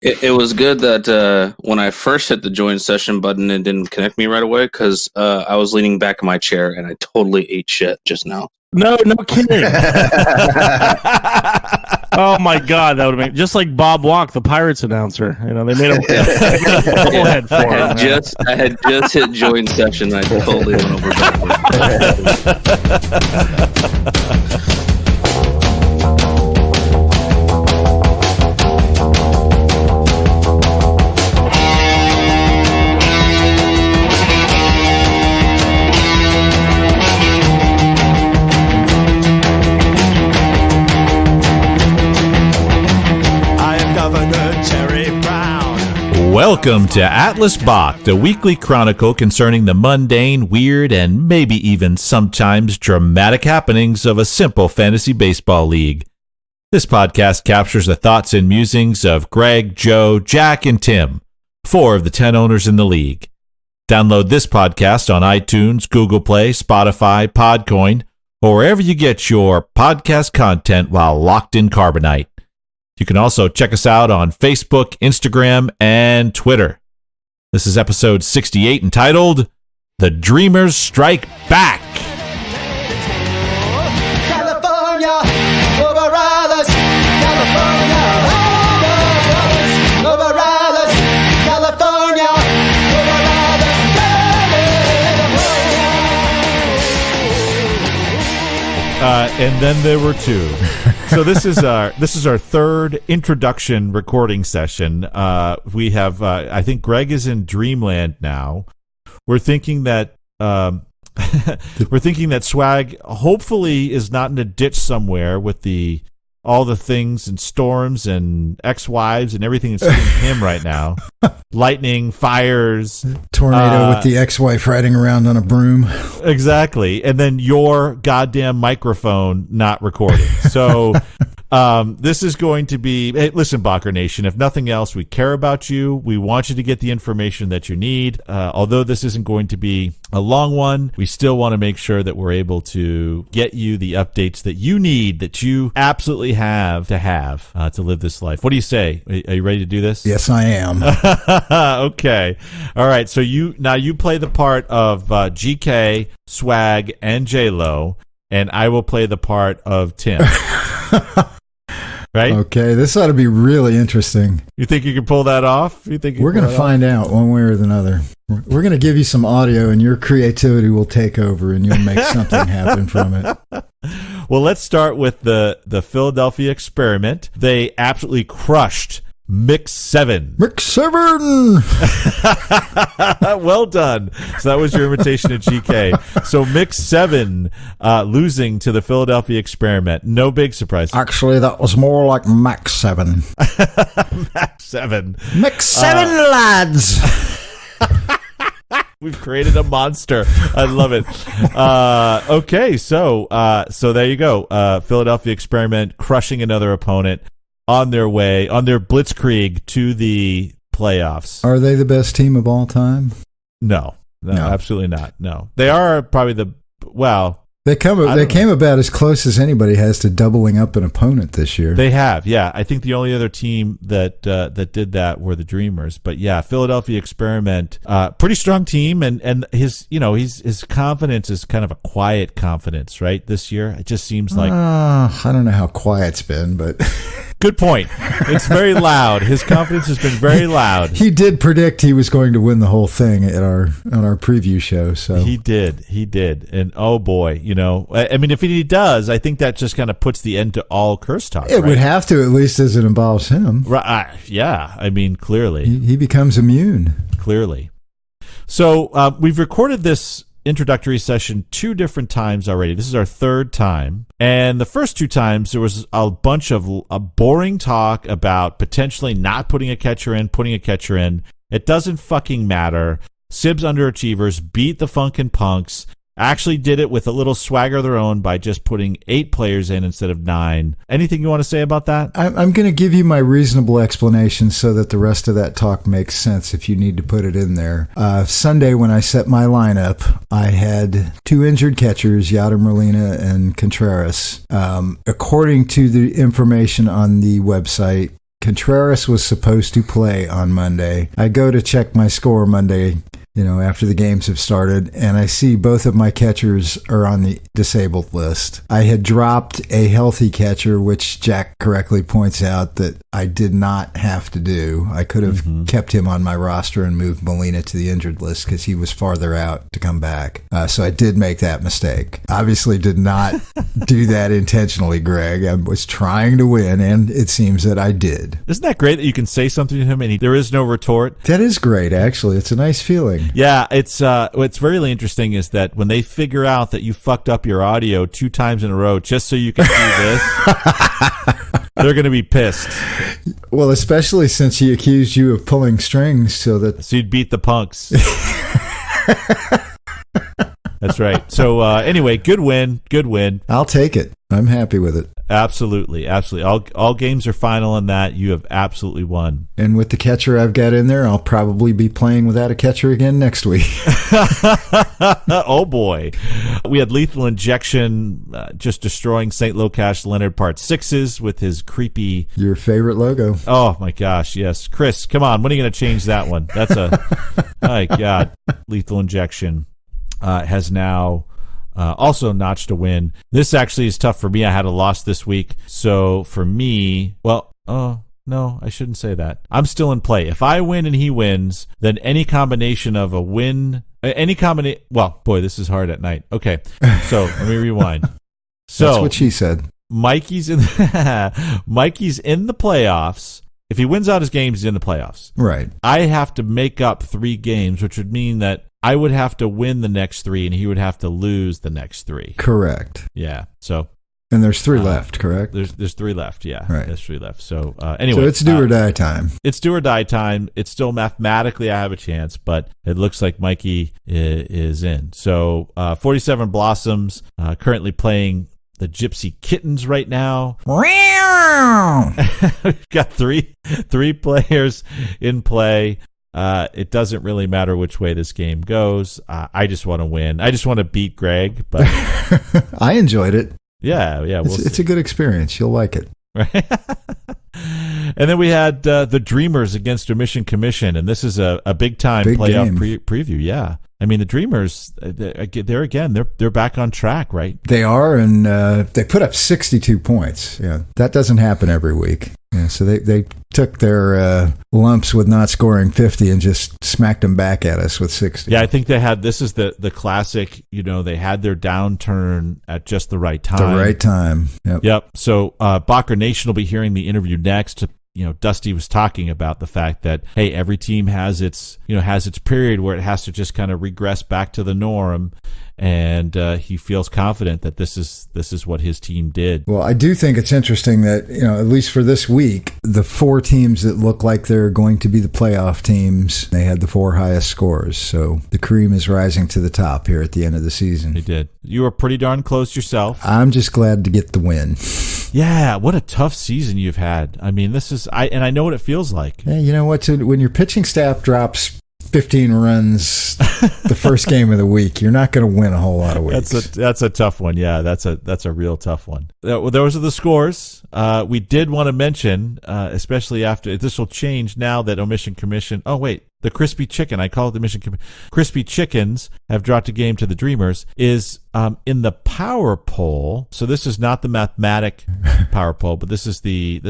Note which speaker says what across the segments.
Speaker 1: It was good that when I first hit the join session button, it didn't connect me right away because I was leaning back in my chair and I totally ate shit just now.
Speaker 2: No kidding. Oh my God, that would have been just like Bob Walk, the Pirates announcer. You know, they made a head for him.
Speaker 1: I had just hit join session. And I totally went over backwards.
Speaker 3: Welcome to Atlas Balked, a weekly chronicle concerning the mundane, weird, and maybe even sometimes dramatic happenings of a simple fantasy baseball league. This podcast captures the thoughts and musings of Greg, Joe, Jack, and Tim, 4 of the 10 owners in the league. Download this podcast on iTunes, Google Play, Spotify, Podcoin, or wherever you get your podcast content while locked in carbonite. You can also check us out on Facebook, Instagram, and Twitter. This is episode 68 entitled, The Dreamers Strike Back.
Speaker 4: California, over others. California, over others. California, over others.
Speaker 3: And then there were 2. So this is our third introduction recording session. We have I think Greg is in Dreamland now. We're thinking that Swag hopefully is not in a ditch somewhere with all the things and storms and ex-wives and everything that's hitting him right now. Lightning, fires,
Speaker 5: tornado with the ex-wife riding around on a broom.
Speaker 3: Exactly. And then your goddamn microphone not recording. So this is going to be, hey, listen, Bacher Nation, if nothing else, we care about you. We want you to get the information that you need. Although this isn't going to be a long one, we still want to make sure that we're able to get you the updates that you need, that you absolutely have to live this life. What do you say? Are you ready to do this?
Speaker 5: Yes, I am.
Speaker 3: Okay. All right. So you play the part of GK, Swag, and J-Lo, and I will play the part of Tim. Right?
Speaker 5: Okay, this ought to be really interesting.
Speaker 3: You think you can pull that off? We're
Speaker 5: going to find out one way or another. We're going to give you some audio, and your creativity will take over, and you'll make something happen from it.
Speaker 3: Well, let's start with the Philadelphia experiment. They absolutely crushed Mix 7.
Speaker 5: Mix 7!
Speaker 3: Well done. So that was your invitation to GK. So Mix 7 losing to the Philadelphia experiment. No big surprise.
Speaker 5: Actually, that was more like Max 7.
Speaker 3: Max 7.
Speaker 5: Mix 7, lads!
Speaker 3: We've created a monster. I love it. Okay, so there you go. Philadelphia experiment crushing another opponent. On their blitzkrieg to the playoffs.
Speaker 5: Are they the best team of all time?
Speaker 3: No, absolutely not. No, they are probably They came about as close as anybody has to doubling up an opponent this year. They have, yeah. I think the only other team that did that were the Dreamers. But yeah, Philadelphia experiment, pretty strong team, and his confidence is kind of a quiet confidence, right? This year, it just seems like
Speaker 5: I don't know how quiet's been, but.
Speaker 3: Good point. It's very loud. His confidence has been very loud.
Speaker 5: He did predict he was going to win the whole thing on our preview show. So
Speaker 3: he did, and oh boy, I mean, if he does, I think that just kind of puts the end to all curse talk.
Speaker 5: It would have to, at least as it involves him.
Speaker 3: Right? Yeah. I mean, clearly
Speaker 5: he becomes immune.
Speaker 3: Clearly. So we've recorded this introductory session 2 different times already. This is our 3rd time. And the first 2 times, there was a bunch of boring talk about potentially not putting a catcher in, putting a catcher in. It doesn't fucking matter. Sibs underachievers beat the Funkin' Punks. Actually did it with a little swagger of their own by just putting 8 players in instead of 9. Anything you want to say about that?
Speaker 5: I'm going to give you my reasonable explanation so that the rest of that talk makes sense if you need to put it in there. Sunday, when I set my lineup, I had 2 injured catchers, Yadier Molina and Contreras. According to the information on the website, Contreras was supposed to play on Monday. I go to check my score Monday, after the games have started, and I see both of my catchers are on the disabled list. I had dropped a healthy catcher, which Jack correctly points out that I did not have to do. I could have kept him on my roster and moved Molina to the injured list because he was farther out to come back. So I did make that mistake. Obviously did not do that intentionally, Greg. I was trying to win, and it seems that I did.
Speaker 3: Isn't that great that you can say something to him and there is no retort?
Speaker 5: That is great, actually. It's a nice feeling.
Speaker 3: Yeah, it's what's really interesting is that when they figure out that you fucked up your audio 2 times in a row just so you can do this, they're going to be pissed.
Speaker 5: Well, especially since he accused you of pulling strings so
Speaker 3: you'd beat the punks. That's right. So anyway, good win.
Speaker 5: I'll take it. I'm happy with it.
Speaker 3: Absolutely. All games are final on that. You have absolutely won.
Speaker 5: And with the catcher I've got in there, I'll probably be playing without a catcher again next week.
Speaker 3: Oh boy. We had Lethal Injection just destroying St. Locash Leonard Part 6s with his creepy...
Speaker 5: Your favorite logo.
Speaker 3: Oh my gosh, yes. Chris, come on. When are you going to change that one? That's my God. Lethal Injection has now... also notched a win. This actually is tough for me. I had a loss this week. So for me, no, I shouldn't say that. I'm still in play. If I win and he wins, then any combination of a win, well, boy, this is hard at night. Okay, so let me rewind. So
Speaker 5: that's what she said.
Speaker 3: Mikey's in Mikey's in the playoffs. If he wins out his games, he's in the playoffs.
Speaker 5: Right.
Speaker 3: I have to make up 3 games, which would mean that I would have to win the next 3, and he would have to lose the next 3.
Speaker 5: Correct.
Speaker 3: Yeah. So.
Speaker 5: And there's 3 left, correct?
Speaker 3: There's 3 left. Yeah.
Speaker 5: Right.
Speaker 3: There's 3 left. So anyway.
Speaker 5: So it's do or die time.
Speaker 3: It's do or die time. It's still mathematically I have a chance, but it looks like Mikey is in. So 47 Blossoms currently playing the Gypsy Kittens right now. We've got three players in play. It doesn't really matter which way this game goes. I just want to win. I just want to beat Greg. But
Speaker 5: I enjoyed it.
Speaker 3: Yeah.
Speaker 5: It's a good experience. You'll like it.
Speaker 3: Right. And then we had the Dreamers against Omission Commission, and this is a big playoff preview. Yeah. I mean, the Dreamers, they're back on track, right?
Speaker 5: They are, and they put up 62 points. Yeah, that doesn't happen every week. Yeah, so they took their lumps with not scoring 50 and just smacked them back at us with 60.
Speaker 3: Yeah, I think this is the classic, they had their downturn at just the right time.
Speaker 5: The right time.
Speaker 3: Yep. So Bacher Nation will be hearing the interview next. Dusty was talking about the fact that, hey, every team has its period where it has to just kind of regress back to the norm, and he feels confident that this is what his team did.
Speaker 5: Well, I do think it's interesting that, at least for this week, the 4 teams that look like they're going to be the playoff teams, they had the 4 highest scores. So the cream is rising to the top here at the end of the season.
Speaker 3: They did. You were pretty darn close yourself.
Speaker 5: I'm just glad to get the win.
Speaker 3: Yeah, what a tough season you've had. I mean, I know what it feels like.
Speaker 5: Yeah, you know what? When your pitching staff drops 15 runs the first game of the week, you're not going to win a whole lot of weeks.
Speaker 3: That's a tough one. Yeah, that's a real tough one. Those are the scores. We did want to mention, especially after this will change now that Omission Commission. Oh wait. The Crispy Chicken, I call it the Mission Crispy Chickens, have dropped a game to the Dreamers, is in the power poll. So this is not the mathematic power poll, but this is the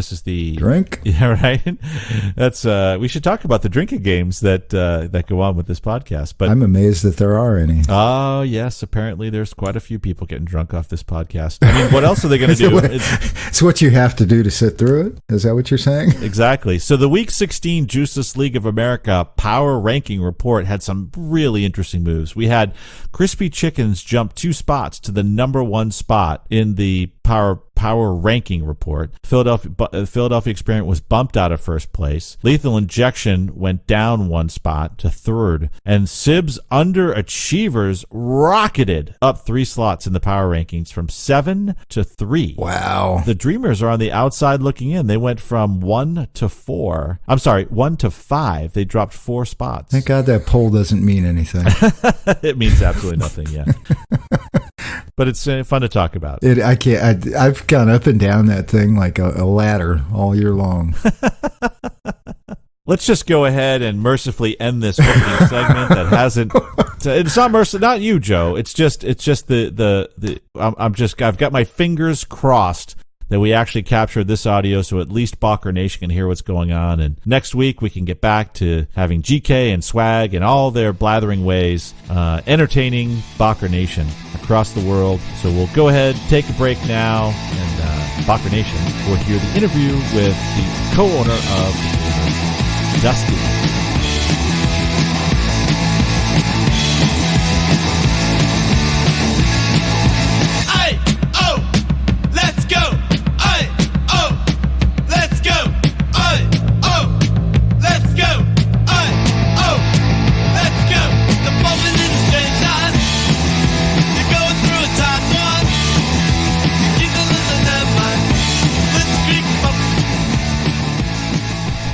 Speaker 5: drink.
Speaker 3: Yeah, right. That's we should talk about the drinking games that go on with this podcast. But
Speaker 5: I'm amazed that there are any.
Speaker 3: Oh yes, apparently there's quite a few people getting drunk off this podcast. I mean, what else are they going to do?
Speaker 5: It's what you have to do to sit through it. Is that what you're saying?
Speaker 3: Exactly. So the Week 16 Juiceless League of America Power Ranking Report had some really interesting moves. We had Crispy Chickens jump 2 spots to the number 1 spot in the Power Ranking Report. Philadelphia Experiment was bumped out of first place. Lethal Injection went down 1 spot to 3rd. And Sib's Underachievers rocketed up 3 slots in the power rankings from 7 to 3.
Speaker 5: Wow.
Speaker 3: The Dreamers are on the outside looking in. They went from 1 to 4. I'm sorry, 1 to 5. They dropped 4 spots.
Speaker 5: Thank God that poll doesn't mean anything.
Speaker 3: It means absolutely nothing, yeah. But it's fun to talk about.
Speaker 5: I've gone up and down that thing like a ladder all year long.
Speaker 3: let's just go ahead and mercifully end this opening segment that hasn't. It's not not you, Joe. It's just I've got my fingers crossed that we actually captured this audio so at least Balked Nation can hear what's going on. And next week we can get back to having GK and Swag and all their blathering ways entertaining Balked Nation across the world. So we'll go ahead, take a break now, and Balked Nation will hear the interview with the co-owner of the Dusty.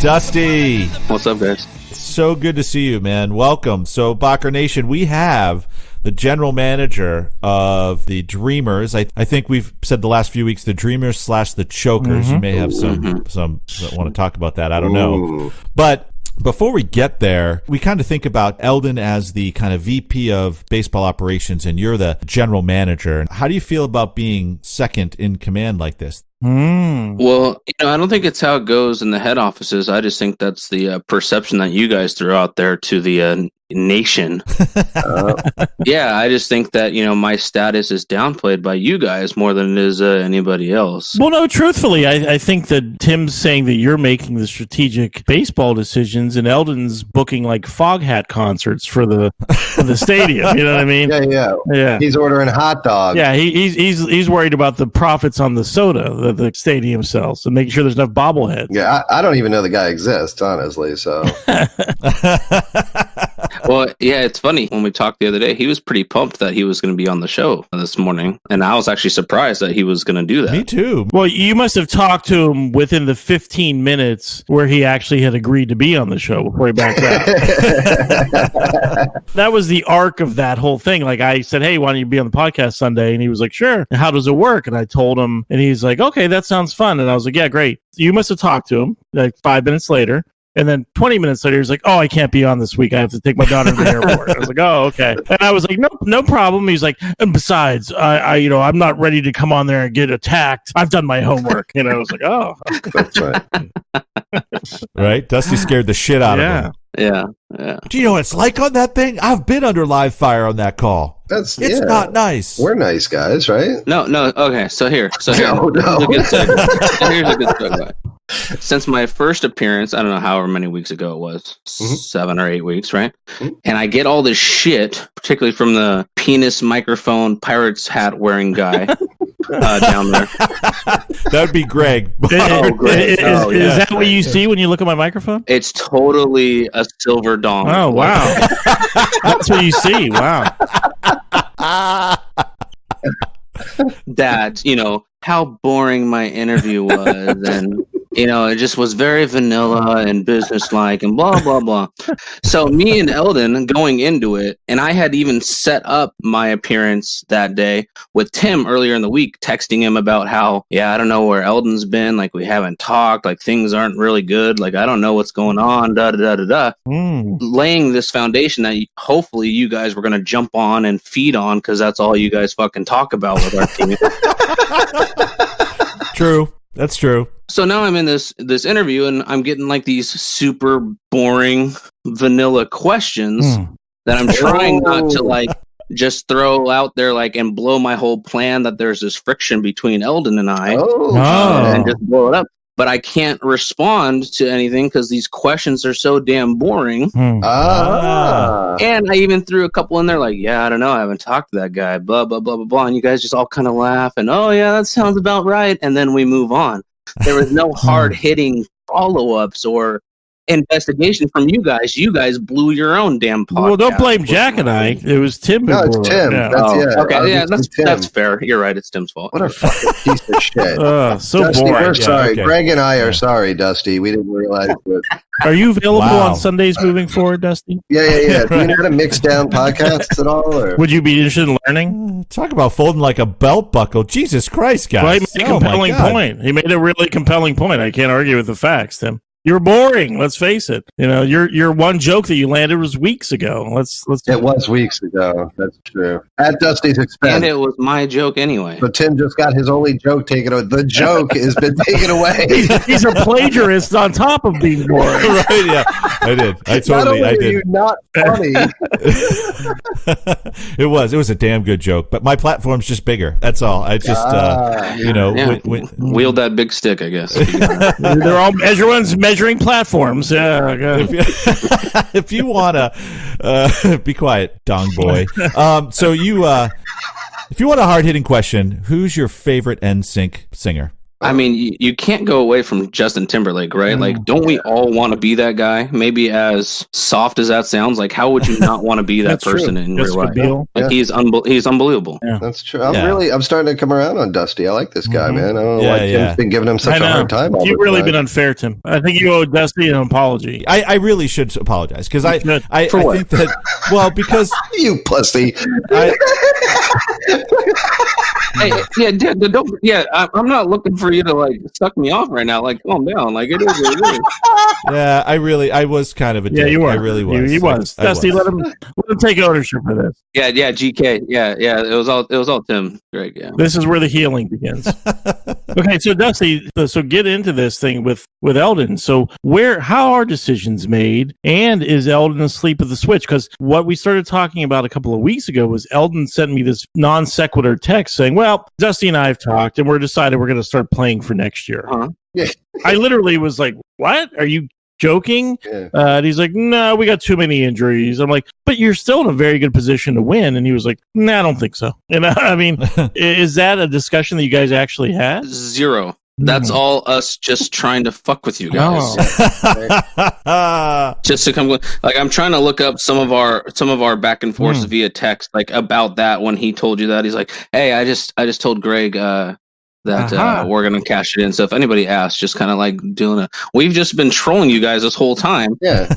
Speaker 3: Dusty,
Speaker 1: What's up, guys?
Speaker 3: so good to see you, man. Welcome. So, Balked Nation, we have the general manager of the Dreamers. I think we've said the last few weeks the Dreamers / the Chokers. You may have some that want to talk about that. I don't know, but. Before we get there, we kind of think about Eldon as the kind of VP of baseball operations, and you're the general manager. How do you feel about being second in command like this?
Speaker 1: Well, I don't think it's how it goes in the head offices. I just think that's the perception that you guys threw out there to the nation. Yeah, I just think that, my status is downplayed by you guys more than it is anybody else.
Speaker 2: Well, no, truthfully, I think that Tim's saying that you're making the strategic baseball decisions and Eldon's booking like fog hat concerts for the stadium. You know what I mean?
Speaker 6: Yeah. He's ordering hot dogs.
Speaker 2: Yeah, he's worried about the profits on the soda that the stadium sells and making sure there's enough bobbleheads.
Speaker 6: Yeah, I don't even know the guy exists, honestly. So,
Speaker 1: well, yeah, it's funny. When we talked the other day, he was pretty pumped that he was going to be on the show this morning, and I was actually surprised that he was going to do that.
Speaker 3: Me too.
Speaker 2: Well, you must have talked to him within the 15 minutes where he actually had agreed to be on the show before he backed out. That was the arc of that whole thing. Like, I said, hey, why don't you be on the podcast Sunday? And he was like, sure. And how does it work? And I told him, and he's like, okay, that sounds fun. And I was like, yeah, great. You must have talked to him like 5 minutes later. And then 20 minutes later, he's like, oh, I can't be on this week. I have to take my daughter to the airport. I was like, oh, okay. And I was like, no problem. He's like, and besides, I'm not ready to come on there and get attacked. I've done my homework. I was like, oh.
Speaker 6: that's right.
Speaker 3: Right? Dusty scared the shit out of him.
Speaker 1: Yeah.
Speaker 3: Do you know what it's like on that thing? I've been under live fire on that call. It's not nice.
Speaker 6: We're nice guys, right?
Speaker 1: No. Okay, so here.
Speaker 6: No.
Speaker 1: Here's a good segue. Since my first appearance, I don't know however many weeks ago it was, 7 or 8 weeks, right? And I get all this shit, particularly from the penis microphone pirate's hat wearing guy down there.
Speaker 3: That would be Greg.
Speaker 1: Oh, great.
Speaker 2: Is that what you see when you look at my microphone?
Speaker 1: It's totally a silver dong.
Speaker 2: Oh, wow. That's what you see. Wow.
Speaker 1: That, how boring my interview was, and it just was very vanilla and businesslike and blah blah blah. So me and Eldon going into it, and I had even set up my appearance that day with Tim earlier in the week, texting him about how, I don't know where Eldon's been, like we haven't talked, like things aren't really good, like I don't know what's going on, da da da da da. Laying this foundation that hopefully you guys were going to jump on and feed on, because that's all you guys fucking talk about with our team.
Speaker 3: True. That's true.
Speaker 1: So now I'm in this interview, and I'm getting like these super boring vanilla questions that I'm trying not to like just throw out there like and blow my whole plan that there's this friction between Eldon and I and just blow it up. But I can't respond to anything because these questions are so damn boring. And I even threw a couple in there like, I don't know, I haven't talked to that guy, blah, blah, blah, blah, blah. And you guys just all kind of laugh and, oh, yeah, that sounds about right. And then we move on. There was no hard-hitting follow-ups or investigation from you guys. You guys blew your own damn podcast.
Speaker 2: Well, don't blame Jack and I. It was Tim.
Speaker 6: No, it's Tim.
Speaker 1: Yeah. That's fair. You're right. It's Tim's fault.
Speaker 6: What a fucking piece of shit.
Speaker 2: So
Speaker 6: Dusty,
Speaker 2: boring.
Speaker 6: we're sorry. Okay. Greg and I are sorry, Dusty. We didn't realize it.
Speaker 2: Are you available on Sundays moving forward, Dusty?
Speaker 6: Yeah. Do you know how to mix down podcasts at all? Or?
Speaker 2: Would you be interested in learning?
Speaker 3: Talk about folding like a belt buckle. Jesus Christ, guys.
Speaker 2: Well, he made a compelling point. He made a really compelling point. I can't argue with the facts, Tim. You're boring. Let's face it. You know, your one joke that you landed was weeks ago. Let's.
Speaker 6: It was weeks ago. That's true. At Dusty's expense.
Speaker 1: And it was my joke anyway.
Speaker 6: So Tim just got his only joke taken away. The joke has been taken away.
Speaker 2: These are plagiarists on top of being boring.
Speaker 3: Right? Yeah, I did.
Speaker 6: Not only are you not funny.
Speaker 3: It was a damn good joke, but my platform's just bigger. That's all. I just,
Speaker 1: wield that big stick, I guess.
Speaker 2: They're all everyone's measuring platforms. Yeah.
Speaker 3: If you want to be quiet, dong boy. So you, if you want a hard hitting question, who's your favorite NSYNC singer?
Speaker 1: I mean, you can't go away from Justin Timberlake, right? Like, don't we all want to be that guy? Maybe as soft as that sounds, like, how would you not want to be that person in real life? Like, he's unbelievable.
Speaker 6: Yeah. That's true. I'm starting to come around on Dusty. I like this guy, man. I don't know why Tim's been giving him such a hard time.
Speaker 2: You've really been unfair, Tim. I think you owe Dusty an apology.
Speaker 3: I really should apologize because I think that, well, because
Speaker 6: you pussy.
Speaker 1: I'm not looking for you to like suck me off right now. Like, calm down. Like, it is what it is.
Speaker 3: Yeah, I was kind of a dick.
Speaker 2: Yeah, you were.
Speaker 3: I really was.
Speaker 2: He was. Dusty, let him take ownership for this.
Speaker 1: Yeah, GK. Yeah. It was all Tim. Great. Yeah.
Speaker 2: This is where the healing begins. Okay, so Dusty, so get into this thing with Eldon. So how are decisions made, and is Eldon asleep at the switch? Because what we started talking about a couple of weeks ago was Eldon sent me this non sequitur text saying, "Well, Dusty and I have talked, and we're decided we're going to start playing for next year."
Speaker 6: Yeah.
Speaker 2: I literally was like, "What? Are you joking?"
Speaker 6: Yeah.
Speaker 2: And he's like, "No, we got too many injuries." I'm like, "But you're still in a very good position to win." And he was like, "Nah, I don't think so." And I mean, is that a discussion that you guys actually had?
Speaker 1: Zero. That's all us just trying to fuck with you guys. Just to come, like, I'm trying to look up some of our back and forth via text, like, about that. When he told you that, he's like, "Hey, I just told Greg that we're gonna cash it in. So if anybody asks, just kind of like we've just been trolling you guys this whole time."
Speaker 6: Yeah.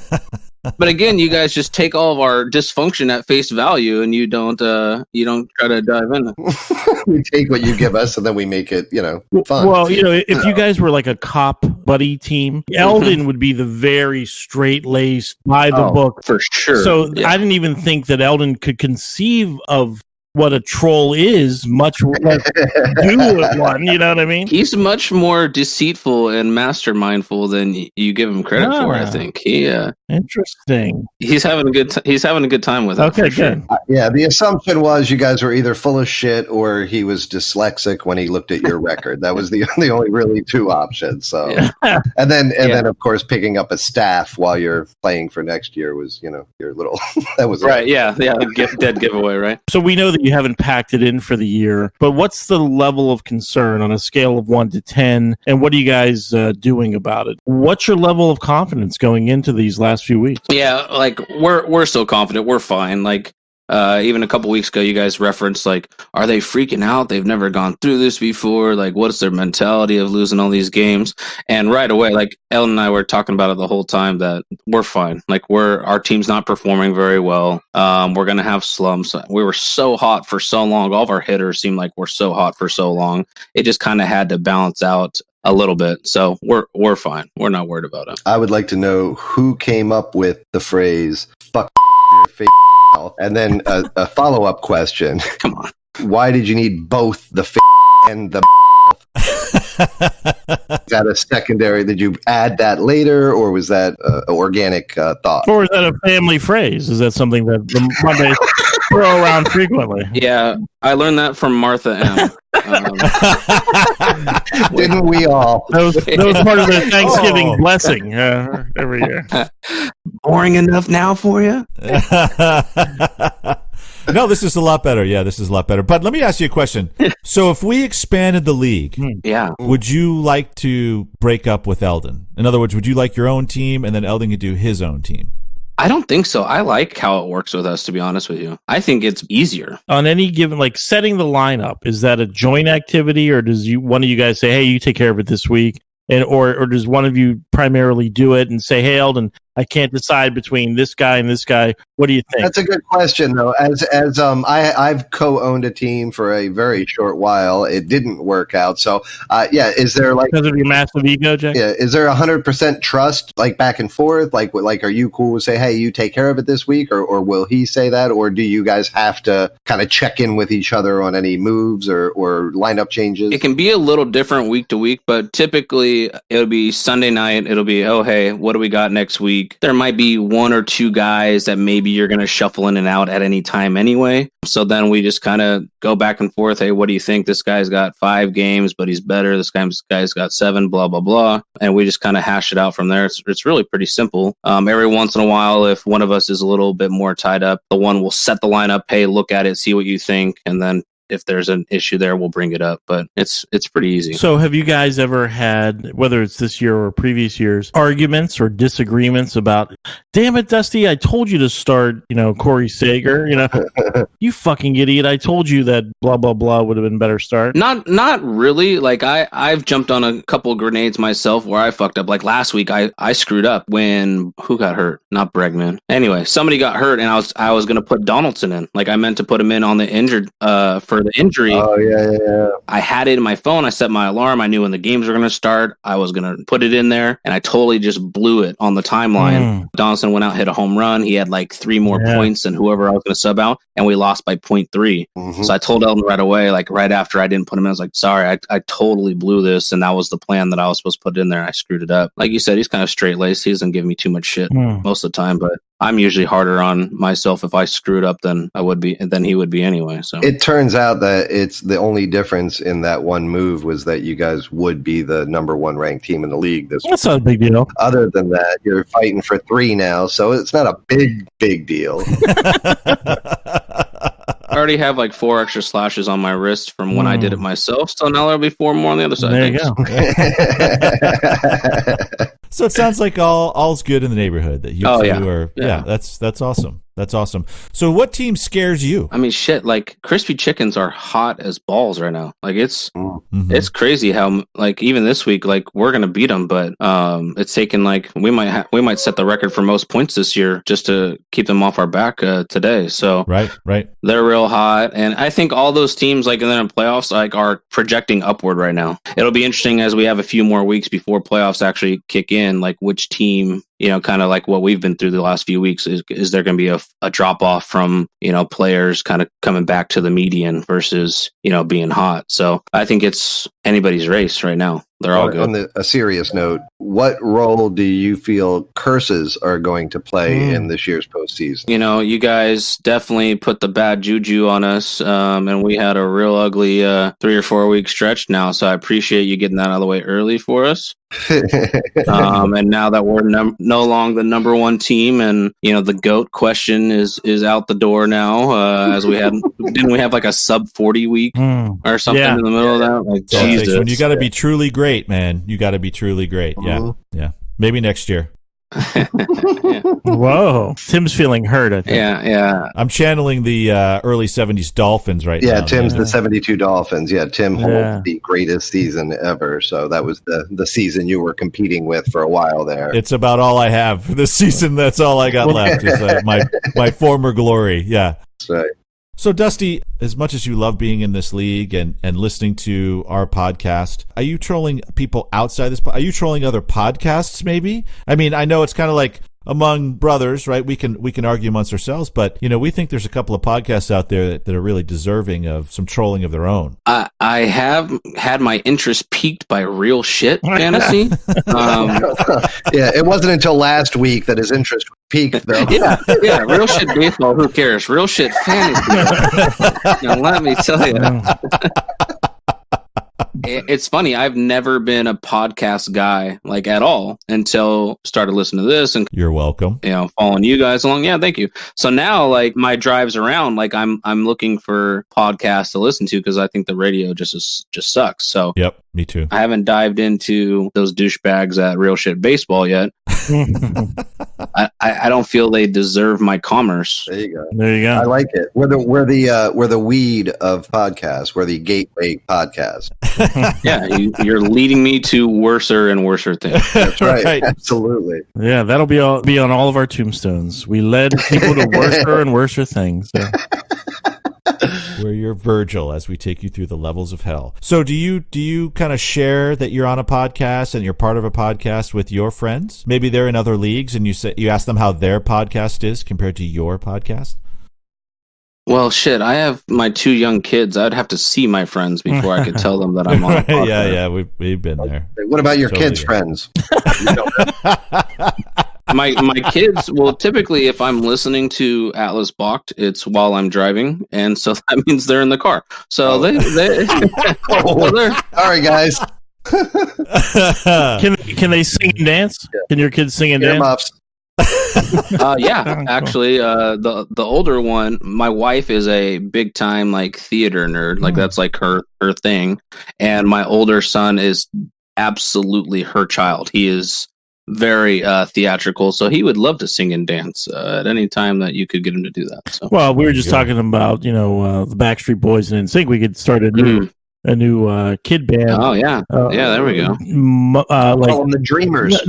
Speaker 1: But again, you guys just take all of our dysfunction at face value, and you don't try to dive in.
Speaker 6: We take what you give us, and then we make it, fun.
Speaker 2: Well, if you guys were like a cop buddy team, Eldon would be the very straight-laced, by the book
Speaker 1: for sure.
Speaker 2: So I didn't even think that Eldon could conceive of what a troll is, much less do with one. You know what I mean?
Speaker 1: He's much more deceitful and mastermindful than you give him credit for. I think
Speaker 2: interesting.
Speaker 1: He's having a good time with it.
Speaker 2: Okay, good.
Speaker 1: Sure.
Speaker 6: The assumption was you guys were either full of shit or he was dyslexic when he looked at your record. That was the only really two options. So, and then of course picking up a staff while you're playing for next year was your little that was
Speaker 1: right. Yeah, dead giveaway, right?
Speaker 2: So we know that you haven't packed it in for the year, but what's the level of concern on a scale of 1 to 10, and what are you guys doing about it? What's your level of confidence going into these last few weeks?
Speaker 1: Yeah, like we're so confident, we're fine. Like even a couple weeks ago, you guys referenced, like, are they freaking out? They've never gone through this before. Like, what's their mentality of losing all these games? And right away, like, Ellen and I were talking about it the whole time, that we're fine. Like, our team's not performing very well. We're gonna have slumps. We were so hot for so long. All of our hitters seemed like we're so hot for so long. It just kind of had to balance out a little bit. So we're fine. We're not worried about it.
Speaker 6: I would like to know who came up with the phrase "fuck your face." And then a follow-up question.
Speaker 1: Come on.
Speaker 6: Why did you need both the and the Is that a secondary? Did you add that later, or was that organic thought?
Speaker 2: Or is that a family phrase? Is that something that the Mondays throw around frequently?
Speaker 1: Yeah, I learned that from Martha M.
Speaker 6: Didn't we all?
Speaker 2: That was part of the Thanksgiving blessing every year.
Speaker 1: Boring enough now for you?
Speaker 3: No, this is a lot better. Yeah, this is a lot better. But let me ask you a question. So if we expanded the league, would you like to break up with Eldon? In other words, would you like your own team and then Eldon could do his own team?
Speaker 1: I don't think so. I like how it works with us, to be honest with you. I think it's easier.
Speaker 2: On any given, like setting the lineup, is that a joint activity, or does one of you guys say, "Hey, you take care of it this week," and or does one of you primarily do it and say, "Hey, Eldon, I can't decide between this guy and this guy. What do you think?
Speaker 6: That's a good question, though. I've co-owned a team for a very short while. It didn't work out. So, is there like
Speaker 2: because of your massive ego, Jack?
Speaker 6: Yeah, is there 100% trust, like back and forth? Like, are you cool with say, hey, you take care of it this week, or will he say that, or do you guys have to kind of check in with each other on any moves or lineup changes?
Speaker 1: It can be a little different week to week, but typically it'll be Sunday night. It'll be, oh, hey, what do we got next week? There might be one or two guys that maybe you're going to shuffle in and out at any time anyway. So then we just kind of go back and forth. Hey, what do you think? This guy's got 5 games, but he's better. This guy's got 7, blah, blah, blah. And we just kind of hash it out from there. It's really pretty simple. Every once in a while, if one of us is a little bit more tied up, the one will set the lineup. Hey, look at it, see what you think. And then if there's an issue there, we'll bring it up. But it's pretty easy.
Speaker 2: So have you guys ever had, whether it's this year or previous years, arguments or disagreements about, damn it, Dusty, I told you to start, Corey Sager, you fucking idiot. I told you that blah, blah, blah would have been better start.
Speaker 1: Not really. Like I've jumped on a couple grenades myself where I fucked up. Like last week, I screwed up when who got hurt? Not Bregman. Anyway, somebody got hurt and I was going to put Donaldson in. Like I meant to put him in on the injured, for the injury.
Speaker 6: Oh, yeah.
Speaker 1: I had it in my phone. I set my alarm. I knew when the games were going to start. I was going to put it in there, and I totally just blew it on the timeline. Donaldson went out, hit a home run. He had like 3 more points than whoever I was going to sub out, and we lost by 0.3. Mm-hmm. So I told Elton right away, like right after I didn't put him in, I was like, sorry, I totally blew this, and that was the plan that I was supposed to put in there. I screwed it up. Like you said, he's kind of straight-laced. He doesn't give me too much shit most of the time, but I'm usually harder on myself if I screw it up than he would be anyway. So
Speaker 6: it turns out that it's the only difference in that one move was that you guys would be the number 1 ranked team in the league this week.
Speaker 2: That's not a big deal.
Speaker 6: Other than that, you're fighting for 3 now, so it's not a big deal.
Speaker 1: I already have like 4 extra slashes on my wrist from when I did it myself, so now there'll be 4 more on the other side.
Speaker 2: There you
Speaker 3: go. So it sounds like all's good in the neighborhood. That you two are. Yeah, that's awesome. That's awesome. So what team scares you?
Speaker 1: I mean, shit, like crispy chickens are hot as balls right now. Like it's crazy how like even this week, like we're going to beat them, but it's taken like we might set the record for most points this year just to keep them off our back today. So
Speaker 3: right.
Speaker 1: They're real hot. And I think all those teams like in the playoffs like are projecting upward right now. It'll be interesting as we have a few more weeks before playoffs actually kick in, like which team, kind of like what we've been through the last few weeks. Is there going to be a drop off from, players kind of coming back to the median versus, being hot. So I think it's anybody's race right now. They're all good.
Speaker 6: On a serious note, what role do you feel curses are going to play in this year's postseason?
Speaker 1: You guys definitely put the bad juju on us, and we had a real ugly 3 or 4 week stretch now. So I appreciate you getting that out of the way early for us. And now that we're no longer the number 1 team, and the GOAT question is out the door now. As we had, didn't we have like a sub 40 week or something in the middle of that? Like Jesus,
Speaker 3: when you got to be truly great, man. You got to be truly great. Yeah. Maybe next year.
Speaker 2: Whoa, Tim's feeling hurt, I think.
Speaker 1: Yeah.
Speaker 3: I'm channeling the early 70s Dolphins right now.
Speaker 6: Yeah, Tim's the 72 Dolphins. Yeah, Tim holds the greatest season ever. So that was the season you were competing with for a while there.
Speaker 3: It's about all I have this season. That's all I got left is my former glory. Yeah.
Speaker 6: That's right.
Speaker 3: So, Dusty, as much as you love being in this league and listening to our podcast, are you trolling people outside this? Are you trolling other podcasts, maybe? I mean, I know it's kind of like among brothers, right? We can argue amongst ourselves, but, we think there's a couple of podcasts out there that are really deserving of some trolling of their own.
Speaker 1: I have had my interest piqued by Real Shit Fantasy.
Speaker 6: Yeah, it wasn't until last week that his interest peaked, though.
Speaker 1: Yeah, Real Shit Baseball, who cares? Real Shit Fantasy. Now, let me tell you. It's funny. I've never been a podcast guy like at all until started listening to this and
Speaker 3: you're welcome.
Speaker 1: Following you guys along. Yeah, thank you. So now like my drives around, like I'm looking for podcasts to listen to because I think the radio just sucks. So
Speaker 3: yep, me too.
Speaker 1: I haven't dived into those douchebags at Real Shit Baseball yet. I don't feel they deserve my commerce.
Speaker 6: There you go.
Speaker 2: There you go.
Speaker 6: I like it. We're the weed of podcasts. We're the gateway podcast.
Speaker 1: Yeah, you're leading me to worser and worser things.
Speaker 6: That's right.
Speaker 3: Right.
Speaker 6: Absolutely.
Speaker 2: Yeah, that'll be on all of our tombstones. We led people to worser and worser things. So.
Speaker 3: We're your Virgil as we take you through the levels of hell. So do you kind of share that you're on a podcast and you're part of a podcast with your friends? Maybe they're in other leagues and you ask them how their podcast is compared to your podcast?
Speaker 1: Well, shit, I have my 2 young kids. I'd have to see my friends before I could tell them that I'm on a
Speaker 3: Right,
Speaker 1: podcast.
Speaker 3: yeah, we've been there.
Speaker 6: What about your
Speaker 3: Totally.
Speaker 6: kids' friends?
Speaker 1: My kids, well, typically if I'm listening to Atlas Balked, it's while I'm driving, and so that means they're in the car. So they're
Speaker 6: Sorry, guys.
Speaker 2: Can they sing and dance? Can your kids sing and dance?
Speaker 6: Earmuffs.
Speaker 1: yeah, actually, the older one, my wife is a big time like theater nerd, like that's like her thing, and my older son is absolutely her child. He is very theatrical, so he would love to sing and dance at any time that you could get him to do that. So,
Speaker 2: Well, we were just talking about the Backstreet Boys and NSYNC. We could start a new kid band.
Speaker 1: oh yeah, yeah, there we go.
Speaker 2: Like
Speaker 6: Call them the Dreamers.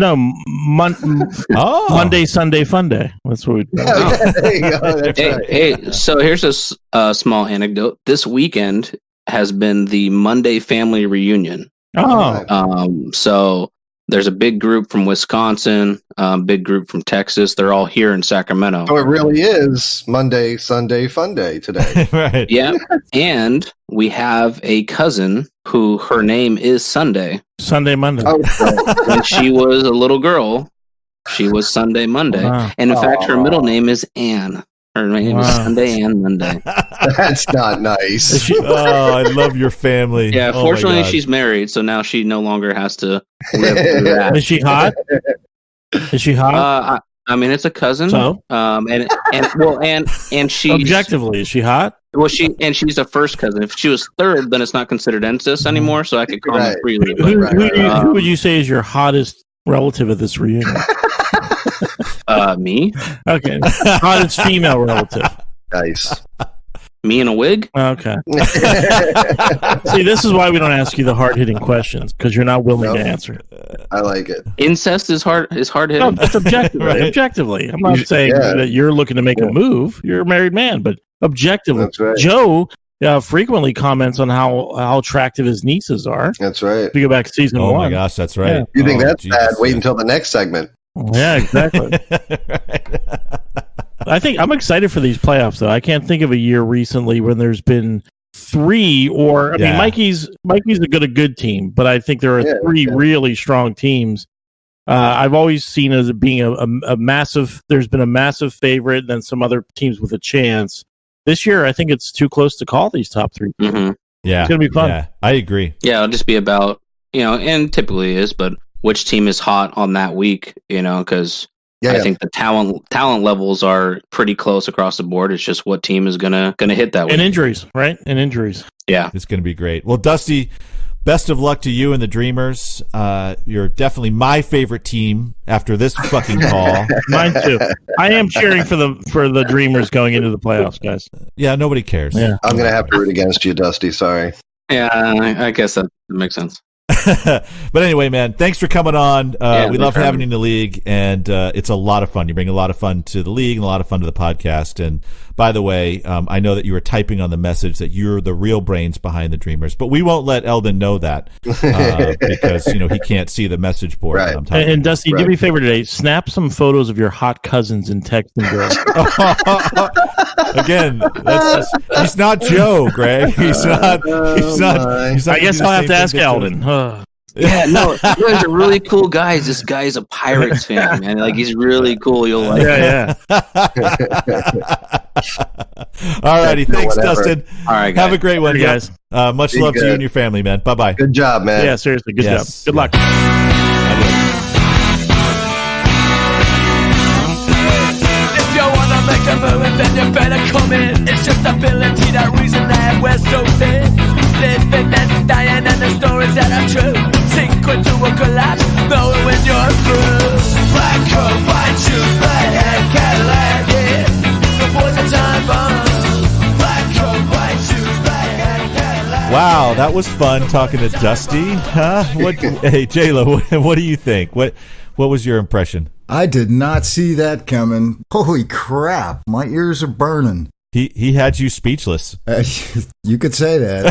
Speaker 2: Monday, Sunday, Fun Day. That's what we do.
Speaker 6: Yeah, there you go. That's right.
Speaker 1: Hey, so here's a small anecdote. This weekend has been the Monday family reunion.
Speaker 2: Oh,
Speaker 1: So there's a big group from Wisconsin, big group from Texas. They're all here in Sacramento.
Speaker 6: So it really is Monday, Sunday, Fun Day today.
Speaker 3: Right.
Speaker 1: Yeah, and we have a cousin who her name is Sunday.
Speaker 2: Sunday, Monday.
Speaker 1: When she was a little girl, she was Sunday, Monday,
Speaker 2: Wow.
Speaker 1: and in fact, her middle name is Anne. Her name is Sunday and Monday.
Speaker 6: That's not nice.
Speaker 3: I love your family.
Speaker 1: Yeah,
Speaker 3: Oh, my
Speaker 1: fortunately,
Speaker 3: God.
Speaker 1: she's married, so now she no longer has to live through that.
Speaker 2: Is she hot? Is she hot?
Speaker 1: I mean, it's a cousin.
Speaker 2: So?
Speaker 1: And she
Speaker 2: Objectively, is she hot?
Speaker 1: Well, she's a first cousin. If she was third, then it's not considered incest anymore, so I could comment
Speaker 6: Right.
Speaker 1: freely.
Speaker 2: Who,
Speaker 1: But,
Speaker 2: who would you say is your hottest relative at this reunion?
Speaker 1: me,
Speaker 2: Okay, hottest female relative.
Speaker 6: Nice.
Speaker 1: me in a wig.
Speaker 2: Okay. See, this is why we don't ask you the hard-hitting questions, because you're not willing to answer.
Speaker 6: I like it.
Speaker 1: Incest is hard hitting.
Speaker 2: No, that's objectively.
Speaker 3: Right.
Speaker 2: Objectively, I'm not saying that you're looking to make a move. You're a married man, but objectively,
Speaker 6: That's right.
Speaker 2: Joe frequently comments on how attractive his nieces are.
Speaker 6: That's right.
Speaker 2: If you go back to season
Speaker 3: Oh
Speaker 2: 1.
Speaker 3: my gosh, that's right.
Speaker 2: Yeah.
Speaker 6: You think
Speaker 3: Oh,
Speaker 6: that's
Speaker 3: Jesus.
Speaker 6: bad? Wait until the next segment.
Speaker 2: Yeah, exactly.
Speaker 3: Right.
Speaker 2: I think I'm excited for these playoffs, though. I can't think of a year recently when there's been 3 or I mean, Mikey's a good team, but I think there are 3 really strong teams. I've always seen it as being a massive. There's been a massive favorite, then some other teams with a chance. This year, I think it's too close to call these top 3.
Speaker 1: Mm-hmm.
Speaker 3: Yeah,
Speaker 2: It's gonna be fun.
Speaker 3: Yeah, I agree.
Speaker 1: Yeah, it'll just be about and typically is, but which team is hot on that week? Because I think the talent levels are pretty close across the board. It's just what team is gonna hit that week.
Speaker 2: And injuries, right? And injuries.
Speaker 1: Yeah,
Speaker 3: It's going to be great. Well, Dusty, best of luck to you and the Dreamers. You're definitely my favorite team after this fucking call.
Speaker 2: Mine too. I am cheering for the Dreamers going into the playoffs, guys.
Speaker 3: Yeah, nobody cares.
Speaker 2: Yeah.
Speaker 6: I'm going to have to root against you, Dusty. Sorry.
Speaker 1: yeah, I guess that makes sense.
Speaker 3: But anyway, man, thanks for coming on. We love
Speaker 1: for
Speaker 3: having
Speaker 1: having
Speaker 3: you in the league, and it's a lot of fun. You bring a lot of fun to the league and a lot of fun to the podcast. And by the way, I know that you were typing on the message that you're the real brains behind the Dreamers, but we won't let Eldon know that because he can't see the message board.
Speaker 6: Right.
Speaker 3: That I'm talking
Speaker 2: And Dusty, do me a favor today. Snap some photos of your hot cousins and text them.
Speaker 3: Again, he's not Joe, Greg. He's not.
Speaker 2: I guess I'll have to ask Eldon.
Speaker 1: Yeah, no, you guys are really cool guys. This guy's a Pirates fan, man. Like he's really cool. You'll like.
Speaker 2: Yeah.
Speaker 3: All righty, thanks,
Speaker 6: Whatever.
Speaker 3: Dustin.
Speaker 1: All right,
Speaker 3: Have a great one,
Speaker 2: Later,
Speaker 3: guys. Much
Speaker 6: Be
Speaker 3: love to you
Speaker 6: good.
Speaker 3: and your family, man. Bye bye.
Speaker 6: Good job, man.
Speaker 2: Yeah, seriously. Good
Speaker 3: Yes.
Speaker 2: job. Good luck.
Speaker 7: If you wanna make a move, then you better come in. It's just ability, that reason that we're so thin. Living and dying, and the stories that are true. Sink into a collapse, knowing when you're through. Black coat, white shoes, black
Speaker 3: Well, that was fun talking to Dusty. Huh? Hey, J-Lo, what do you think? What was your impression?
Speaker 5: I did not see that coming. Holy crap. My ears are burning.
Speaker 3: He had you speechless.
Speaker 5: You could say that.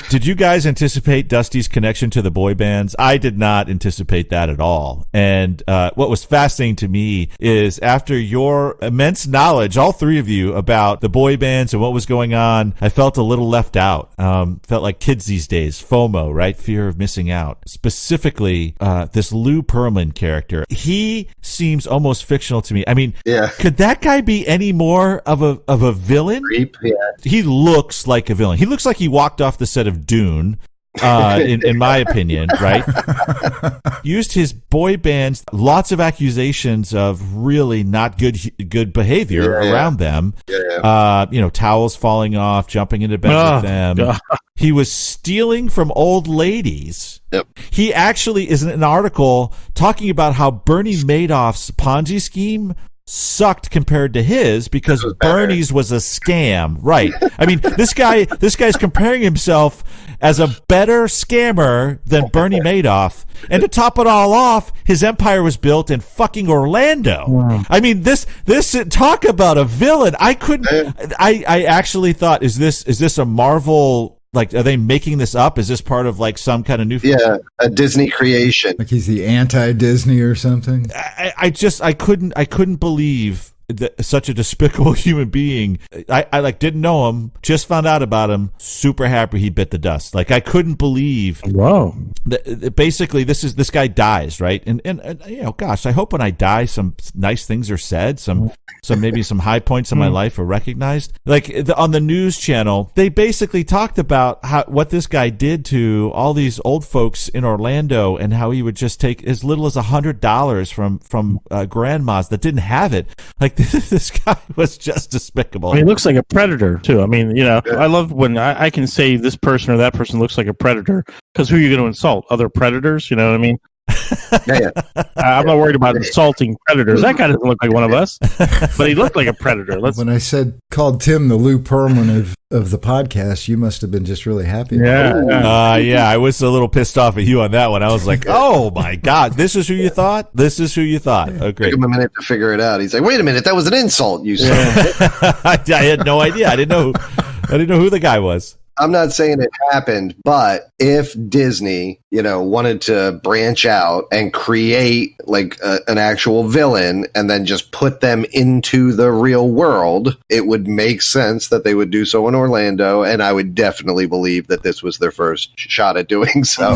Speaker 3: Did you guys anticipate Dusty's connection to the boy bands? I did not anticipate that at all. And what was fascinating to me is after your immense knowledge, all three of you, about the boy bands and what was going on, I felt a little left out. Felt like kids these days, FOMO, right? Fear of missing out. Specifically, this Lou Pearlman character. He seems almost fictional to me. I mean, could that guy be any more of a villain?
Speaker 6: Creep, yeah.
Speaker 3: He looks like a villain. He looks like he walked off the set of Dune, in my opinion, right? Used his boy bands, lots of accusations of really not good behavior around them. Towels falling off, jumping into bed with them. God. He was stealing from old ladies.
Speaker 6: Yep.
Speaker 3: He actually is in an article talking about how Bernie Madoff's Ponzi scheme sucked compared to his because Bernie's was a scam. Right. I mean, this guy's comparing himself as a better scammer than Bernie Madoff. And to top it all off, his empire was built in fucking Orlando. Wow. I mean, this talk about a villain. I actually thought, is this a Marvel? Like, are they making this up? Is this part of like some kind of new?
Speaker 6: Yeah, a Disney creation.
Speaker 5: Like he's the anti-Disney or something.
Speaker 3: I couldn't believe that such a despicable human being. I didn't know him, just found out about him. Super happy he bit the dust. Like, I couldn't believe.
Speaker 2: Wow.
Speaker 3: Basically, this guy dies, right? And gosh, I hope when I die, some nice things are said. Some maybe some high points in my life are recognized. Like on the news channel, they basically talked about what this guy did to all these old folks in Orlando, and how he would just take as little as $100 from grandmas that didn't have it. Like, this guy was just despicable.
Speaker 2: I mean, he looks like a predator too. I mean, I love when I can say this person or that person looks like a predator, because who are you going to insult? Other predators? You know what I mean? I'm not worried about insulting predators. That guy doesn't look like one of us, but he looked like a predator.
Speaker 5: When I called Tim the Lou Pearlman of the podcast, you must have been just really happy.
Speaker 3: I was a little pissed off at you on that one. I was like, oh my God, this is who you thought? This is who you thought. Oh, great.
Speaker 6: Took him a minute to figure it out. He's like, wait a minute, that was an insult, you said.
Speaker 3: I had no idea. I didn't know who the guy was.
Speaker 6: I'm not saying it happened, but if Disney, wanted to branch out and create like an actual villain and then just put them into the real world, it would make sense that they would do so in Orlando. And I would definitely believe that this was their first shot at doing so.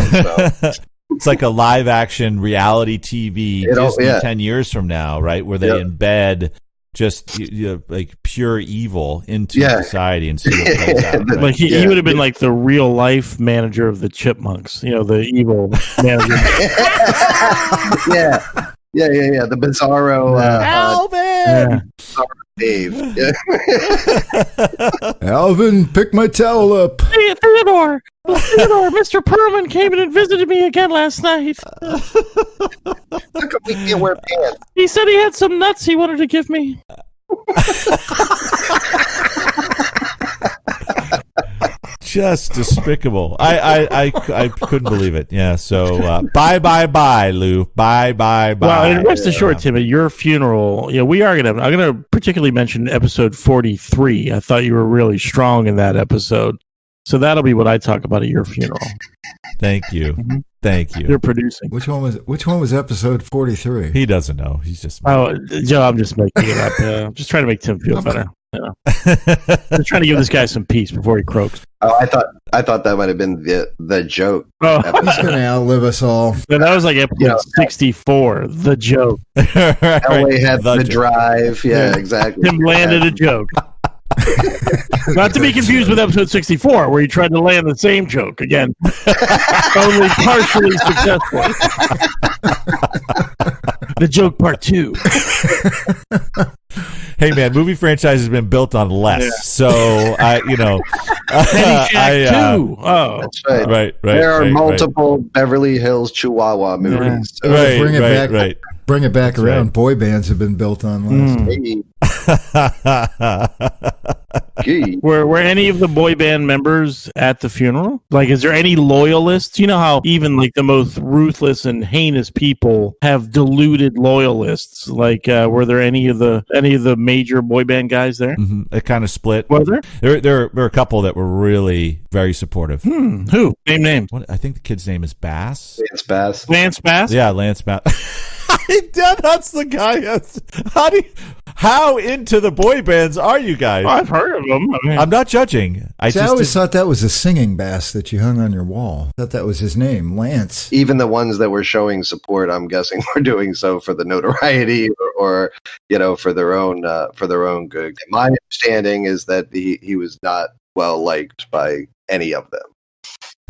Speaker 3: It's like a live action reality TV Disney 10 years from now, right? Where they embed just like pure evil into society and see what plays out. Right?
Speaker 2: Like he would have been like the real life manager of the Chipmunks, the evil manager.
Speaker 6: The Bizarro
Speaker 2: Alvin.
Speaker 6: Dave.
Speaker 5: Alvin, pick my towel up.
Speaker 2: Hey, Theodore, Mr. Pearlman came in and visited me again last night.
Speaker 6: How come we can't wear pants?
Speaker 2: He said he had some nuts he wanted to give me.
Speaker 3: Just despicable. I couldn't believe it. Yeah. So bye, Lou. Bye.
Speaker 2: Well, and rest assured, Tim, at your funeral, I'm gonna particularly mention episode 43. I thought you were really strong in that episode, so that'll be what I talk about at your funeral.
Speaker 3: Thank you. Mm-hmm. Thank you.
Speaker 2: You're producing.
Speaker 5: Which one was episode 43?
Speaker 3: He doesn't know. He's just
Speaker 2: Joe. I'm just making it up. I'm just trying to make Tim feel better. I'm trying to give this guy some peace before he croaks.
Speaker 6: Oh, I thought that might have been the joke.
Speaker 5: Oh, he's going to outlive us all.
Speaker 2: So that was like episode 64, the joke.
Speaker 6: LA had the drive. Yeah, exactly.
Speaker 2: Tim landed a joke. Not to be confused with episode 64, where he tried to land the same joke again, only partially successful. The joke part 2.
Speaker 3: Hey man, movie franchise has been built on less, so
Speaker 2: That's
Speaker 3: right.
Speaker 6: There are multiple Beverly Hills Chihuahua movies. So.
Speaker 5: Bring it back around. Boy bands have been built on less.
Speaker 2: Were any of the boy band members at the funeral? Like, is there any loyalists? You know how even like the most ruthless and heinous people have deluded loyalists. Like, were there any of the major boy band guys there?
Speaker 3: Mm-hmm. It kind of split.
Speaker 2: Was there?
Speaker 3: There were a couple that were really very supportive.
Speaker 2: Who? Name.
Speaker 3: I think the kid's name is Bass.
Speaker 6: Lance Bass.
Speaker 3: Yeah, Lance Bass. That's the guy. How into the boy bands are you guys?
Speaker 2: Oh, I've heard of them.
Speaker 3: I'm not judging.
Speaker 5: I always thought that was a singing bass that you hung on your wall. I thought that was his name, Lance.
Speaker 6: Even the ones that were showing support, I'm guessing, were doing so for the notoriety or for their own good. My understanding is that he was not well liked by any of them.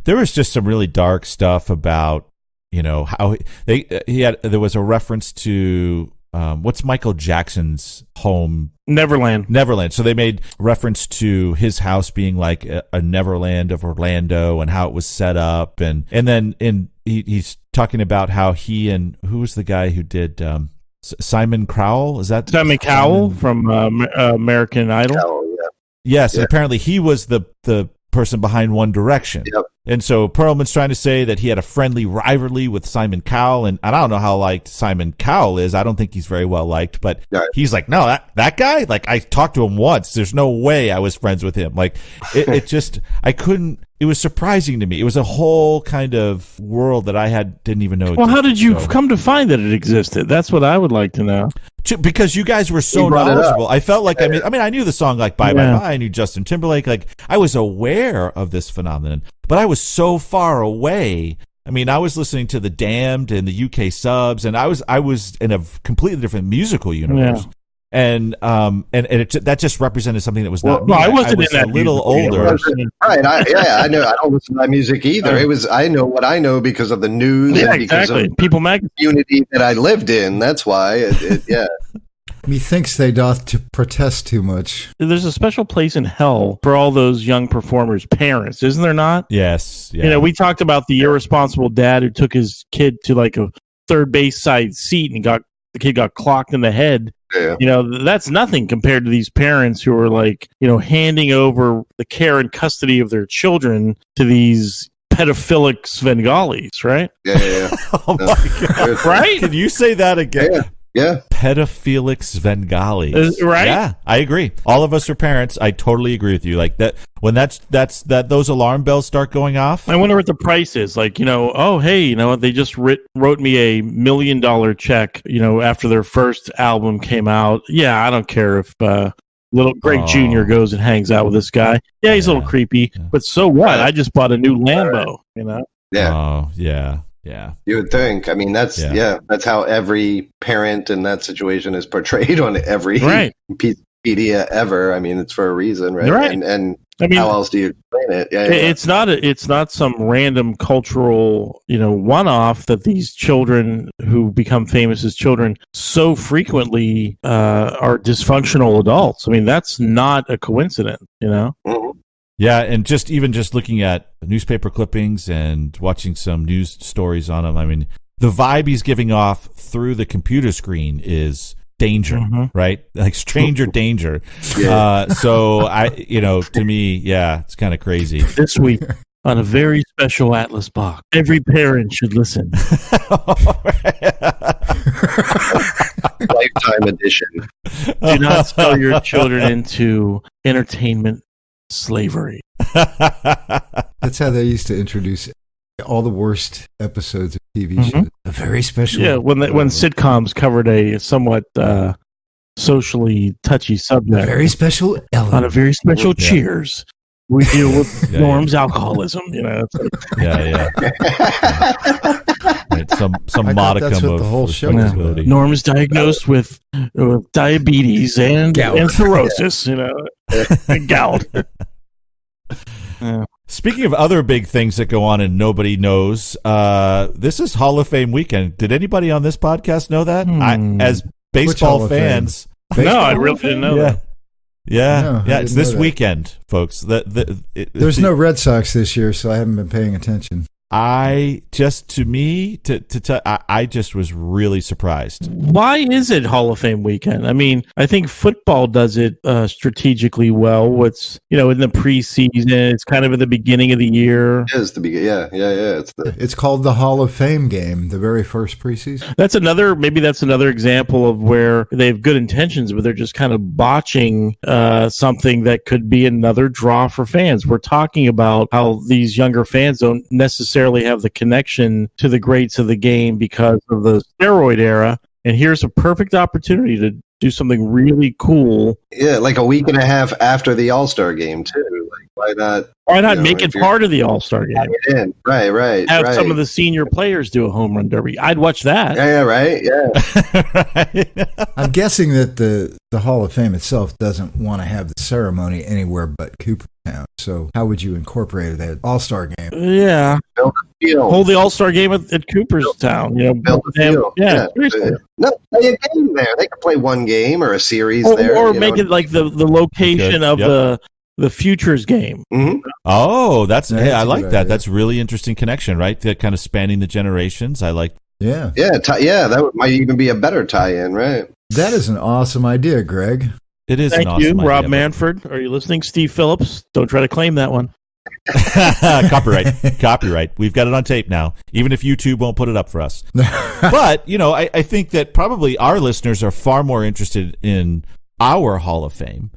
Speaker 3: There was just some really dark stuff about how there was a reference to what's Michael Jackson's home? Neverland. So they made reference to his house being like a Neverland of Orlando and how it was set up, and then he's talking about how he and who was the guy who did Simon Cowell? Is that
Speaker 2: Simon Cowell from American Idol?
Speaker 6: Cowell, yeah.
Speaker 3: Yes,
Speaker 6: Yeah.
Speaker 3: apparently he was the person behind One Direction.
Speaker 6: Yep.
Speaker 3: And so Perlman's trying to say that he had a friendly rivalry with Simon Cowell, and I don't know how liked Simon Cowell is. I don't think he's very well liked, but he's like, no, that guy, like, I talked to him once. There's no way I was friends with him. Like, it just, I couldn't. It was surprising to me. It was a whole kind of world that I didn't even know.
Speaker 2: Well, how did you come to find that it existed? That's what I would like to know.
Speaker 3: Because you guys were so knowledgeable. I felt like, I knew the song like Bye Bye Bye. I knew Justin Timberlake. Like, I was aware of this phenomenon, but I was so far away. I mean, I was listening to the Damned and the UK Subs, and I was in a completely different musical universe. Yeah. And that just represented something that was not.
Speaker 2: Well, I wasn't in that
Speaker 3: a little older,
Speaker 6: right? I know. I don't listen to that music either. I know what I know because of the news.
Speaker 2: Yeah,
Speaker 6: and because
Speaker 2: exactly.
Speaker 6: of
Speaker 2: People magazine
Speaker 6: community that I lived in. That's why. Yeah.
Speaker 5: Methinks they doth to protest too much.
Speaker 2: There's a special place in hell for all those young performers' parents, isn't there not?
Speaker 3: Yes. Yeah.
Speaker 2: We talked about the irresponsible dad who took his kid to like a third base side seat and the kid got clocked in the head.
Speaker 6: Yeah.
Speaker 2: That's nothing compared to these parents who are like, handing over the care and custody of their children to these pedophilic Svengalis, right?
Speaker 6: Yeah.
Speaker 3: Oh my God.
Speaker 2: Right?
Speaker 3: Can you say that again?
Speaker 6: Yeah.
Speaker 3: Pedophilic Svengalis.
Speaker 2: Right?
Speaker 3: Yeah, I agree. All of us are parents. I totally agree with you. Like that when those alarm bells start going off.
Speaker 2: I wonder what the price is. Like, oh hey, they just wrote me $1 million check, after their first album came out. Yeah, I don't care if little Greg Jr. goes and hangs out with this guy. Yeah, he's a little creepy, but so what? I just bought a new Lambo,
Speaker 6: Yeah.
Speaker 3: Oh, yeah. Yeah.
Speaker 6: You would think. I mean, that's how every parent in that situation is portrayed on every piece of media ever. I mean, it's for a reason, right?
Speaker 2: Right.
Speaker 6: And how else do you explain it? Yeah.
Speaker 2: It's not some random cultural, one-off that these children who become famous as children so frequently are dysfunctional adults. I mean, that's not a coincidence,
Speaker 6: Mm-hmm.
Speaker 3: Yeah, and just looking at newspaper clippings and watching some news stories on him, I mean, the vibe he's giving off through the computer screen is danger, right? Like stranger danger.
Speaker 6: Yeah.
Speaker 3: So to me, it's kind of crazy.
Speaker 2: This week on a very special Atlas box, every parent should listen.
Speaker 6: Lifetime edition.
Speaker 2: Do not sell your children into entertainment slavery.
Speaker 5: That's how they used to introduce all the worst episodes of TV shows. A very special.
Speaker 2: Yeah, when sitcoms covered a somewhat socially touchy subject.
Speaker 5: Very special element.
Speaker 2: On a very special Cheers. We deal with Norm's alcoholism, It's like,
Speaker 3: Right, some modicum
Speaker 5: that's what
Speaker 3: of
Speaker 5: the whole show
Speaker 3: responsibility.
Speaker 2: Norm's diagnosed with diabetes and cirrhosis, and gout.
Speaker 3: Speaking of other big things that go on and nobody knows, this is Hall of Fame weekend. Did anybody on this podcast know that? As baseball fans,
Speaker 2: no, I really didn't know that.
Speaker 3: Yeah, it's this weekend, folks.
Speaker 5: There's no Red Sox this year, so I haven't been paying attention.
Speaker 3: I just was really surprised.
Speaker 2: Why is it Hall of Fame weekend? I mean, I think football does it strategically well. What's in the preseason, it's kind of at the beginning of the year.
Speaker 6: It is the beginning. Yeah.
Speaker 5: It's called the Hall of Fame game, the very first preseason.
Speaker 2: That's another example of where they have good intentions, but they're just kind of botching something that could be another draw for fans. We're talking about how these younger fans don't necessarily have the connection to the greats of the game because of the steroid era. And here's a perfect opportunity to do something really cool.
Speaker 6: Yeah, like a week and a half after the All-Star game, too. Like, why not
Speaker 2: make it part of the All-Star game?
Speaker 6: Right.
Speaker 2: Have some of the senior players do a home run derby. I'd watch that.
Speaker 6: Yeah, right. Yeah.
Speaker 5: I'm guessing that the Hall of Fame itself doesn't want to have the ceremony anywhere but Cooperstown. So how would you incorporate that All-Star game?
Speaker 2: Yeah.
Speaker 6: Build a field.
Speaker 2: Hold the All-Star game at Cooperstown.
Speaker 6: Build a field.
Speaker 2: Yeah.
Speaker 6: No, play a game there. They could play one game or a series there.
Speaker 2: Or make it like the location of the Futures game.
Speaker 6: Mm-hmm.
Speaker 3: Oh, I like that. Idea. That's really interesting connection, right? That kind of spanning the generations. I like.
Speaker 6: Yeah. That might even be a better tie-in, right?
Speaker 5: That is an awesome idea, Greg.
Speaker 3: It is.
Speaker 2: Thank
Speaker 3: an awesome
Speaker 2: you,
Speaker 3: idea,
Speaker 2: Rob Manfred. Are you listening, Steve Phillips? Don't try to claim that one.
Speaker 3: Copyright. We've got it on tape now, even if YouTube won't put it up for us. But, I think that probably our listeners are far more interested in our Hall of Fame.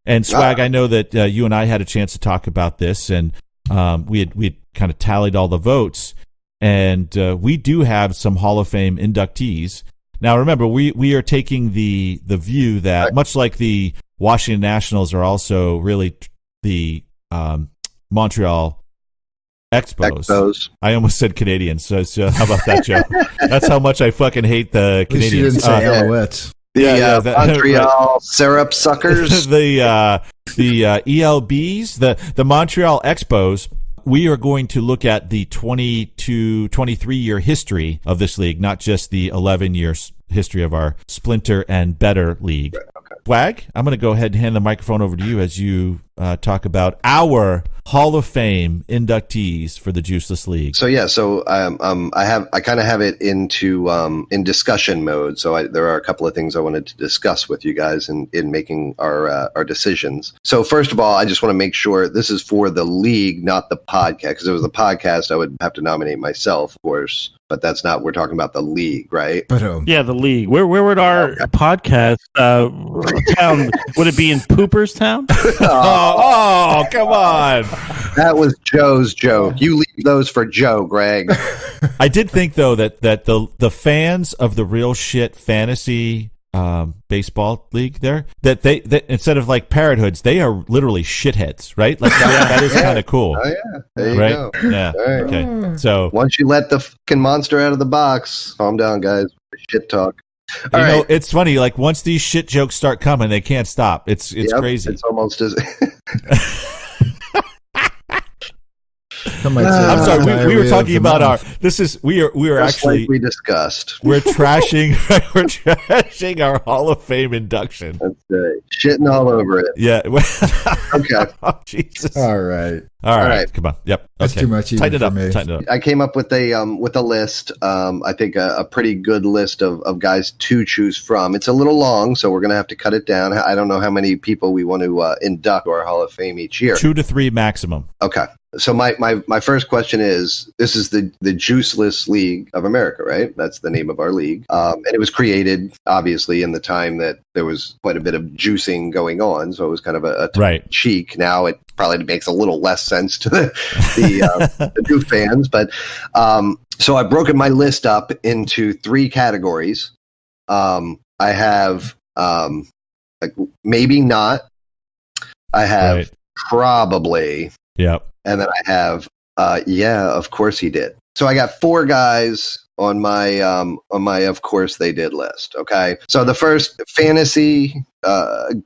Speaker 3: And Swag, I know that you and I had a chance to talk about this, and we had kind of tallied all the votes, and we do have some Hall of Fame inductees. Now, remember, we are taking the view that, much like the Washington Nationals are also really the Montreal Expos. I almost said Canadians, so how about that, Joe? That's how much I fucking hate the Canadians.
Speaker 5: You didn't say Alouettes.
Speaker 6: The Montreal syrup suckers.
Speaker 3: the ELBs, the Montreal Expos. We are going to look at the 23-year history of this league, not just the 11-year history of our Splinter and Better League.
Speaker 6: Okay.
Speaker 3: Swag, I'm going to go ahead and hand the microphone over to you as you talk about our Hall of Fame inductees for the Juiceless League.
Speaker 6: So I kind of have it in discussion mode. So there are a couple of things I wanted to discuss with you guys in making our decisions. So first of all, I just want to make sure this is for the league, not the podcast. Because if it was the podcast, I would have to nominate myself, of course. But that's not. We're talking about the league, right?
Speaker 2: Yeah, the league. Where would our podcast town? Would it be in Pooperstown?
Speaker 3: Oh, come on!
Speaker 6: That was Joe's joke. You leave those for Joe, Greg.
Speaker 3: I did think though that the fans of the Real Shit Fantasy baseball league there, that they instead of like parrot hoods, they are literally shitheads, right? Like that is kind of cool.
Speaker 6: Oh yeah, there you go.
Speaker 3: Yeah. Right. Okay. So
Speaker 6: once you let the fucking monster out of the box, calm down, guys. Shit talk.
Speaker 3: You know, it's funny. Like once these shit jokes start coming, they can't stop. It's crazy.
Speaker 6: It's almost as.
Speaker 3: I'm sorry. We were talking about our. We are actually
Speaker 6: like we discussed.
Speaker 3: We're trashing our Hall of Fame induction.
Speaker 6: That's right. Shitting all over it.
Speaker 3: Yeah.
Speaker 6: Okay.
Speaker 3: Oh, Jesus.
Speaker 5: All right.
Speaker 3: Come on. Yep.
Speaker 5: That's too much.
Speaker 3: Tighten it up.
Speaker 6: I came up with a list. I think a pretty good list of guys to choose from. It's a little long, so we're gonna have to cut it down. I don't know how many people we want to induct to our Hall of Fame each year.
Speaker 3: 2 to 3 maximum.
Speaker 6: Okay. So my first question is, this is the Juiceless League of America, right? That's the name of our league. And it was created, obviously, in the time that there was quite a bit of juicing going on. So it was kind of a cheek. Now it probably makes a little less sense to the new fans. But so I've broken my list up into 3 categories. I have maybe not. I have probably.
Speaker 3: Yep.
Speaker 6: And then I have, of course he did. So I got 4 guys on my of course they did list. Okay. So the first fantasy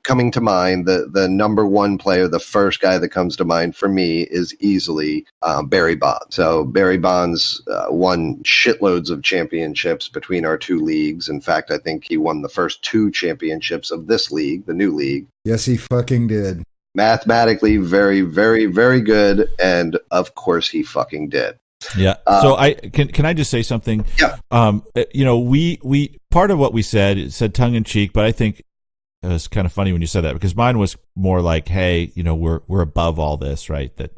Speaker 6: coming to mind, the number 1 player, the first guy that comes to mind for me is easily Barry Bonds. So Barry Bonds won shitloads of championships between our 2 leagues. In fact, I think he won the first 2 championships of this league, the new league.
Speaker 5: Yes, he fucking did.
Speaker 6: Mathematically very, very, very good, and of course he fucking did.
Speaker 3: Yeah. So can I just say something?
Speaker 6: Yeah.
Speaker 3: We part of what we said tongue in cheek, but I think it was kind of funny when you said that, because mine was more like, hey, we're above all this, right? That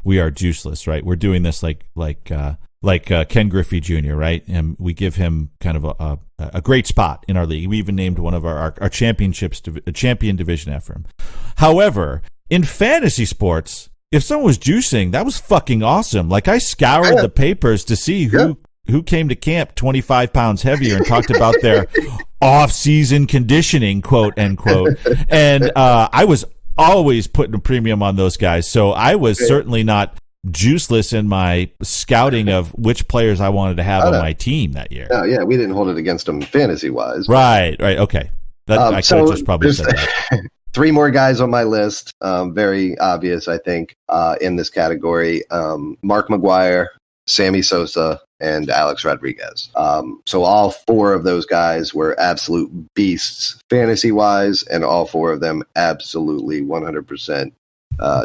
Speaker 3: we are juiceless, right? We're doing this like Ken Griffey Jr., right? And we give him kind of a great spot in our league. We even named one of our championships a champion division after him. However, in fantasy sports, if someone was juicing, that was fucking awesome. Like, I scoured the papers to see who came to camp 25 pounds heavier and talked about their off-season conditioning, quote unquote. And I was always putting a premium on those guys. So I was certainly not juiceless in my scouting of which players I wanted to have on my team that year.
Speaker 6: Oh, yeah, we didn't hold it against them fantasy-wise.
Speaker 3: Right, okay. I could have just probably said that.
Speaker 6: 3 more guys on my list, very obvious, I think, in this category. Mark McGwire, Sammy Sosa, and Alex Rodriguez. So all 4 of those guys were absolute beasts fantasy-wise, and all 4 of them absolutely 100%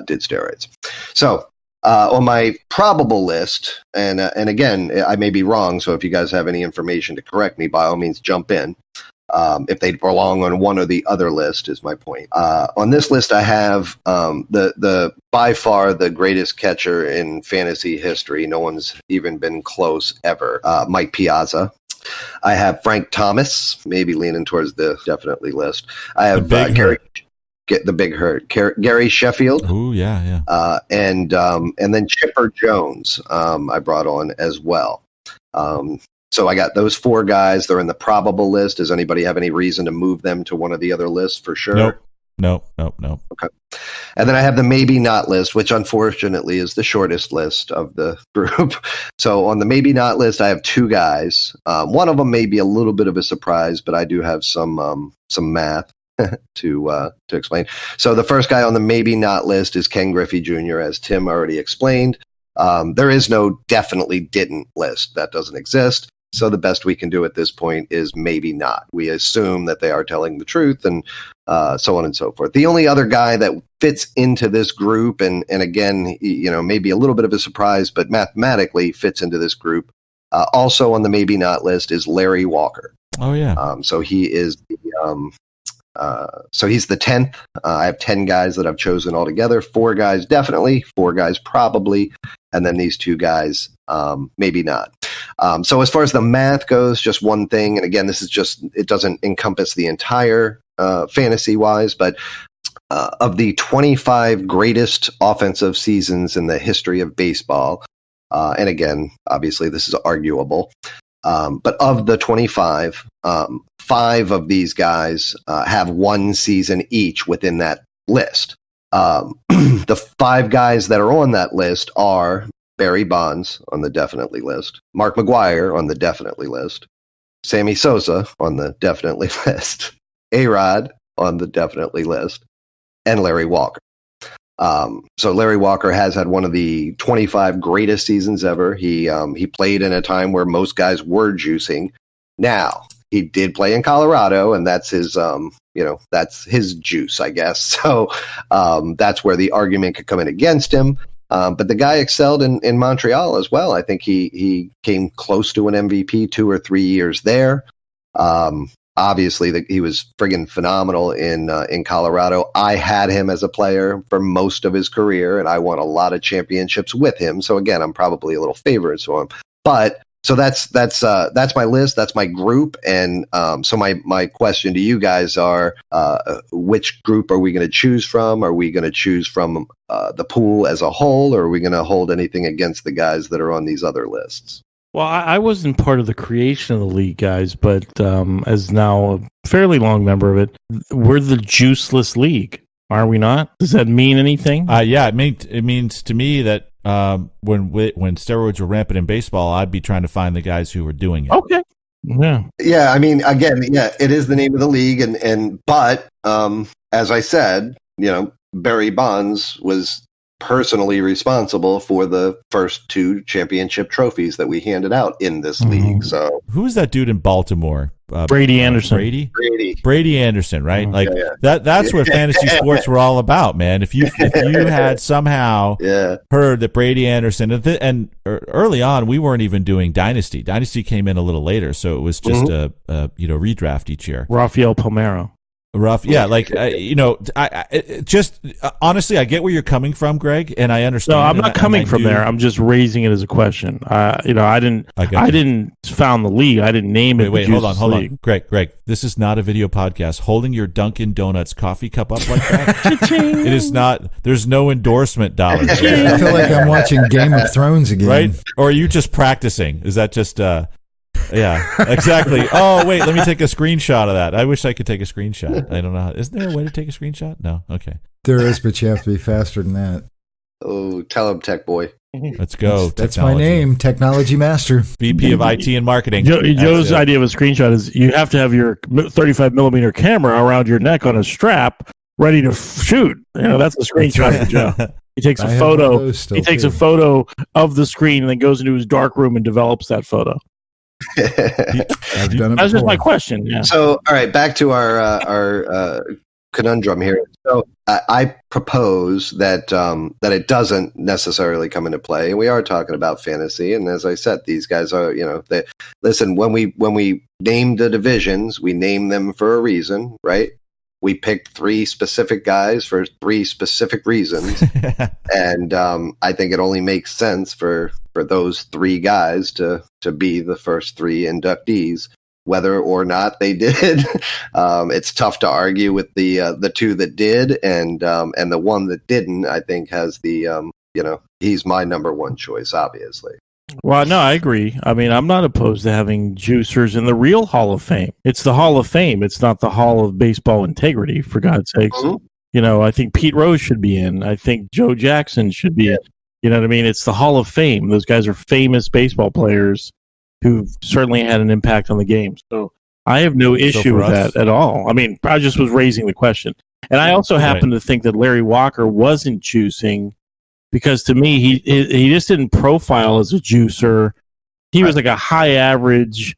Speaker 6: did steroids. So on my probable list, and again, I may be wrong, so if you guys have any information to correct me, by all means, jump in. If they belong on one or the other list, is my point. On this list, I have the by far the greatest catcher in fantasy history. No one's even been close ever. Mike Piazza. I have Frank Thomas, maybe leaning towards the definitely list. I have Gary Sheffield.
Speaker 3: Oh yeah.
Speaker 6: And then Chipper Jones. I brought on as well. So I got those 4 guys. They're in the probable list. Does anybody have any reason to move them to one of the other lists for sure?
Speaker 3: Nope.
Speaker 6: Okay. And then I have the maybe not list, which unfortunately is the shortest list of the group. So on the maybe not list, I have 2 guys. One of them may be a little bit of a surprise, but I do have some math to explain. So the first guy on the maybe not list is Ken Griffey Jr., as Tim already explained. There is no definitely didn't list. That doesn't exist. So the best we can do at this point is maybe not. We assume that they are telling the truth, and so on and so forth. The only other guy that fits into this group, and again, maybe a little bit of a surprise, but mathematically fits into this group, also on the maybe not list, is Larry Walker.
Speaker 3: Oh yeah.
Speaker 6: So he is so he's the 10th. I have 10 guys that I've chosen altogether. 4 guys definitely, 4 guys probably, and then these 2 guys maybe not. So as far as the math goes, just one thing, and again, this is just, it doesn't encompass the entire fantasy-wise, but of the 25 greatest offensive seasons in the history of baseball, and again, obviously this is arguable, but of the 25, 5 of these guys have 1 season each within that list. The 5 guys that are on that list are Barry Bonds on the definitely list, Mark McGwire on the definitely list, Sammy Sosa on the definitely list, A-Rod on the definitely list, and Larry Walker. So Larry Walker has had one of the 25 greatest seasons ever. He played in a time where most guys were juicing. Now, he did play in Colorado, and that's his, that's his juice, I guess. So that's where the argument could come in against him. But the guy excelled in Montreal as well. I think he came close to an MVP 2 or 3 years there. Obviously, he was friggin' phenomenal in Colorado. I had him as a player for most of his career, and I won a lot of championships with him. So again, I'm probably a little favorite to him. But so that's my list. That's my group. And so my question to you guys are, which group are we going to choose from? Are we going to choose from the pool as a whole, or are we going to hold anything against the guys that are on these other lists?
Speaker 2: Well, I wasn't part of the creation of the league, guys, but as now a fairly long member of it, we're the Juiceless League, are we not? Does that mean anything?
Speaker 3: Yeah, it means to me that when steroids were rampant in baseball, I'd be trying to find the guys who were doing it.
Speaker 2: Okay.
Speaker 6: Yeah. I mean, again, it is the name of the league, but as I said, Barry Bonds was personally responsible for the first 2 championship trophies that we handed out in this league. So
Speaker 3: who is that dude in Baltimore?
Speaker 2: Brady Anderson.
Speaker 3: Brady Anderson, right? Like that's what fantasy sports were all about, man. If you had somehow heard that Brady Anderson and early on we weren't even doing Dynasty. Dynasty came in a little later, so it was just a redraft each year.
Speaker 2: Rafael Palmeiro.
Speaker 3: Honestly, I get where you're coming from, Greg, and I understand.
Speaker 2: No, I'm not coming from there. I'm just raising it as a question. I didn't found the league. I didn't name it.
Speaker 3: Wait, hold on, Greg. This is not a video podcast. Holding your Dunkin' Donuts coffee cup up like that, it is not. There's no endorsement dollars.
Speaker 5: I feel like I'm watching Game of Thrones again,
Speaker 3: right? Or are you just practicing? Is that just? Yeah, exactly. Oh, wait, let me take a screenshot of that. I wish I could take a screenshot. I don't know. Is there a way to take a screenshot? No? Okay.
Speaker 5: There is, but you have to be faster than that.
Speaker 6: Oh, tell him, Tech Boy.
Speaker 3: Let's go.
Speaker 5: That's my name, Technology Master.
Speaker 3: VP of IT and Marketing.
Speaker 2: Joe's idea of a screenshot is you have to have your 35 millimeter camera around your neck on a strap ready to shoot. That's a screenshot for Joe. He takes a photo. He takes a photo of the screen and then goes into his dark room and develops that photo. That's just my question. Yeah.
Speaker 6: So, all right, back to our conundrum here. So, I propose that it doesn't necessarily come into play, and we are talking about fantasy. And as I said, these guys are, listen. When we name the divisions, we name them for a reason, right? We picked 3 specific guys for 3 specific reasons, and I think it only makes sense for those 3 guys to be the first 3 inductees, whether or not they did. It's tough to argue with the 2 that did, and the one that didn't. I think has the he's my number 1 choice, obviously.
Speaker 2: Well, no, I agree. I mean, I'm not opposed to having juicers in the real Hall of Fame. It's the Hall of Fame. It's not the Hall of Baseball Integrity, for God's sakes. Mm-hmm. I think Pete Rose should be in. I think Joe Jackson should be in. You know what I mean? It's the Hall of Fame. Those guys are famous baseball players who certainly had an impact on the game. So I have no issue with that at all. I mean, I just was raising the question. And I also happen to think that Larry Walker wasn't juicing because to me, he just didn't profile as a juicer. He was like a high average,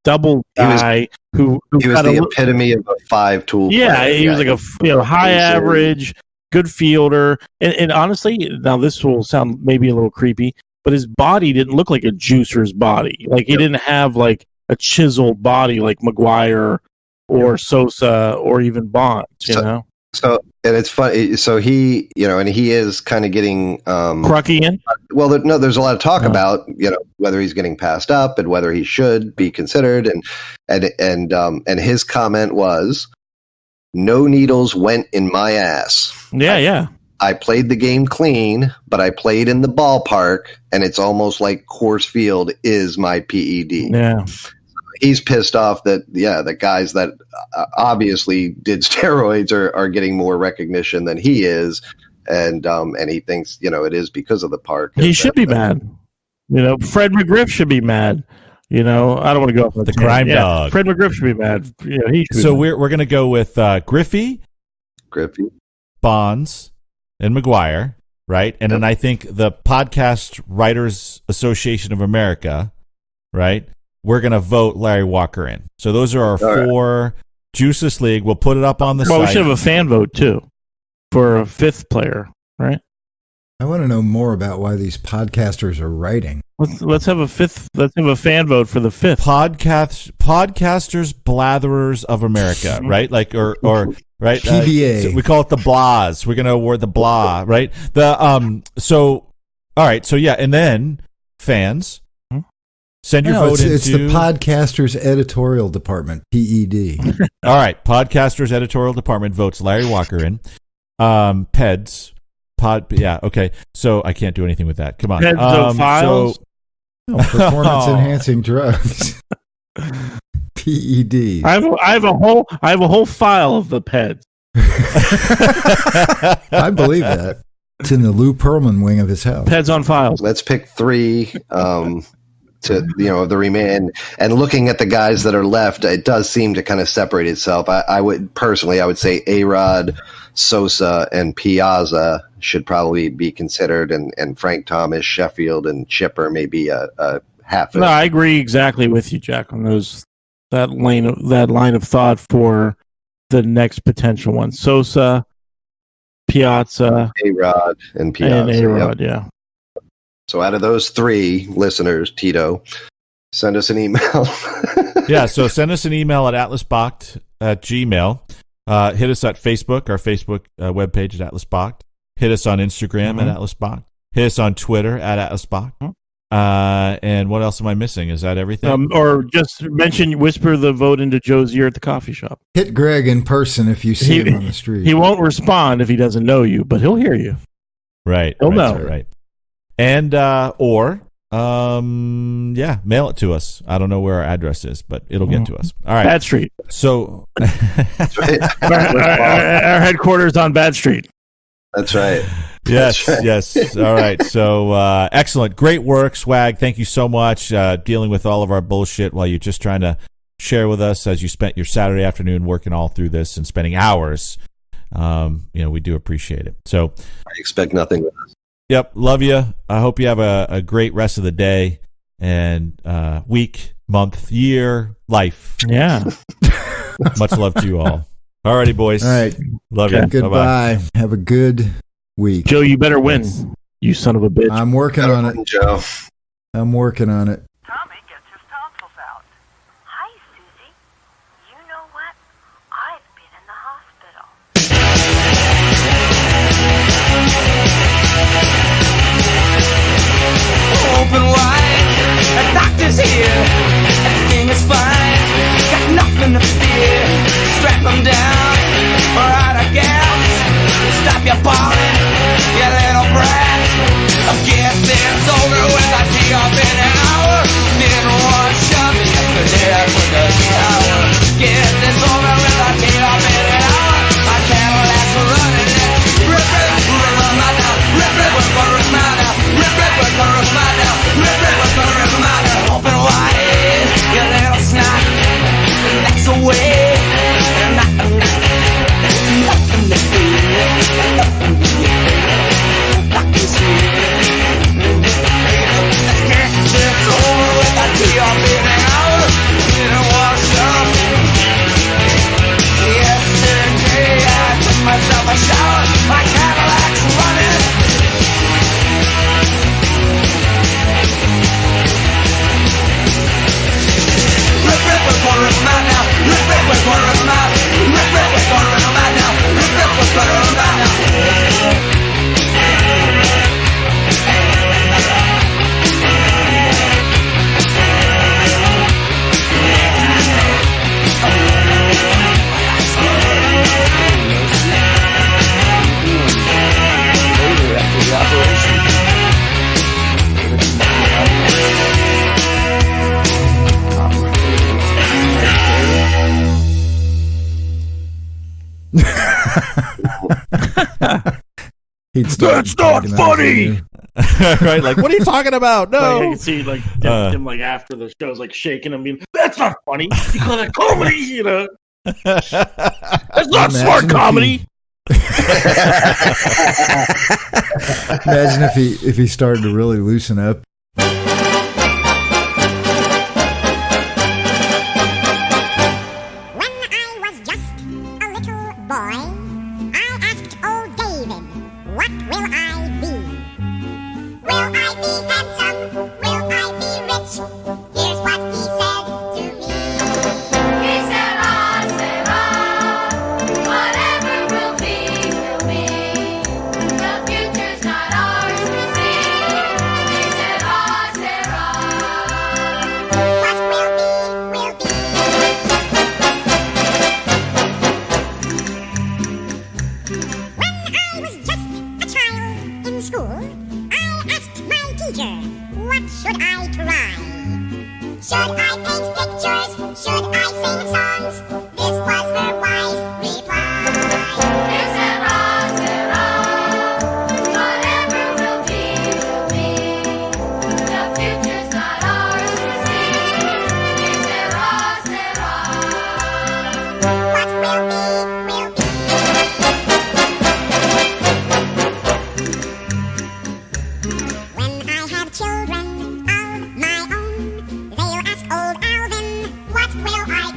Speaker 2: double guy who
Speaker 6: he was the epitome of a 5-tool player.
Speaker 2: Yeah, he was like a high average, good fielder. And honestly, now this will sound maybe a little creepy, but his body didn't look like a juicer's body. Like he didn't have like a chiseled body like McGuire or Sosa or even Bonds,
Speaker 6: So, and it's funny. So he, and he is kind of getting
Speaker 2: Crucky in.
Speaker 6: Well, there's a lot of talk about, whether he's getting passed up and whether he should be considered. And his comment was, "No needles went in my ass."
Speaker 2: Yeah.
Speaker 6: I played the game clean, but I played in the ballpark, and it's almost like Coors Field is my PED.
Speaker 2: Yeah.
Speaker 6: He's pissed off that the guys that obviously did steroids are getting more recognition than he is, and he thinks it is because of the park.
Speaker 2: He should be mad. Fred McGriff should be mad. I don't want to go off
Speaker 3: the crime dog.
Speaker 2: Fred McGriff should be mad. He should
Speaker 3: so we're going to go with Griffey, Bonds, and McGuire, right? And then I think the Podcast Writers Association of America, right? We're going to vote Larry Walker in. So those are our 4 Juiceless League. We'll put it up on the site.
Speaker 2: Well, we should have a fan vote, too, for a 5th player, right?
Speaker 5: I want to know more about why these podcasters are writing.
Speaker 2: Let's have a 5th. Let's have a fan vote for the 5th.
Speaker 3: Podcasters Blatherers of America, right? Like, or right?
Speaker 5: PBA.
Speaker 3: So we call it the Blahs. We're going to award the Blah, right? So, all right. So, yeah. And then fans. Send your vote into...
Speaker 5: It's the Podcasters Editorial Department, PED.
Speaker 3: All right. Podcasters Editorial Department votes Larry Walker in. PEDs. Yeah, okay. So I can't do anything with that. Come on.
Speaker 2: Files?
Speaker 5: Performance-enhancing drugs. PED.
Speaker 2: I have a whole file of the PEDs.
Speaker 5: I believe that. It's in the Lou Pearlman wing of his house.
Speaker 2: PEDs on files.
Speaker 6: Let's pick 3... to the remain, and looking at the guys that are left, it does seem to kind of separate itself. I would say A-Rod, Sosa, and Piazza should probably be considered, and Frank Thomas, Sheffield, and Chipper maybe a half.
Speaker 2: No, I agree exactly with you, Jack, on those that line of thought for the next potential one. Sosa, Piazza,
Speaker 6: A-Rod, and Piazza.
Speaker 2: and A-Rod,
Speaker 6: yep. So out of those 3 listeners, Tito, send us an email.
Speaker 3: Yeah, so send us an email at atlasbalked@gmail. Hit us at Facebook, our Facebook webpage at atlasbalked. Hit us on Instagram at atlasbalked. Hit us on Twitter at atlasbalked. And what else am I missing? Is that everything?
Speaker 2: Or just whisper the vote into Joe's ear at the coffee shop.
Speaker 5: Hit Greg in person if you see him on the street.
Speaker 2: He won't respond if he doesn't know you, but he'll hear you.
Speaker 3: Right.
Speaker 2: He'll know.
Speaker 3: Right. And, mail it to us. I don't know where our address is, but it'll get to us. All right.
Speaker 2: Bad Street.
Speaker 3: So,
Speaker 2: our headquarters on Bad Street.
Speaker 6: That's right.
Speaker 3: Yes. All right. So, excellent. Great work, Swag. Thank you so much dealing with all of our bullshit while you're just trying to share with us as you spent your Saturday afternoon working all through this and spending hours. We do appreciate it. So,
Speaker 6: I expect nothing with us.
Speaker 3: Yep. Love you. I hope you have a great rest of the day and week, month, year, life.
Speaker 2: Yeah.
Speaker 3: Much love to you all. All righty, boys.
Speaker 5: All right.
Speaker 3: Love you.
Speaker 5: Goodbye.
Speaker 3: Bye-bye.
Speaker 5: Have a good week.
Speaker 2: Joe, you better win. You son of a bitch.
Speaker 5: I'm working on it,
Speaker 6: Joe.
Speaker 5: I'm working on it.
Speaker 8: Tommy gets his tonsils out. Hi, Susie. You know what? I've been in the hospital.
Speaker 7: Open wide, the doctor's here. Everything is fine, got nothing to fear. Strap them down, or out of gas. Stop your bawling, you little brat. I guess it's over with a tea up in an hour. Didn't want to shove me yesterday, I took a shower. Guess it's over with a tea up in an hour. My Cadillac's running it. Rip it, rip my now. Rip it, we're gonna rip my now. Rip it, we're gonna rip my now. Rip it, we're gonna rip my now. Open wide, you little snot. That's the way. Nothing to fear. Nothing to fear. Doctor's here. It's over with a tea up in an hour. Didn't want to shove me. Yesterday I took myself a shower. My Cadillac's running. Rip it, we're gonna rip mine now. Rip it, we're gonna rip mine. Rip it, we're gonna rip mine now. Rip it, we're gonna rip mine now.
Speaker 5: That's
Speaker 2: not funny.
Speaker 3: Right? Like, what are you talking about? No.
Speaker 2: Like, I can see him like after the show's like shaking him, being, that's not funny. You call that comedy, you know? That's not smart comedy.
Speaker 5: Imagine if he started to really loosen up.
Speaker 9: When I was just a little boy, I asked old David, what will I be? Will I be handsome? Will I be rich? Here's what he said to me.
Speaker 10: Que sera, sera. Whatever will be, will be. The future's not ours to see. Que sera,
Speaker 9: What will I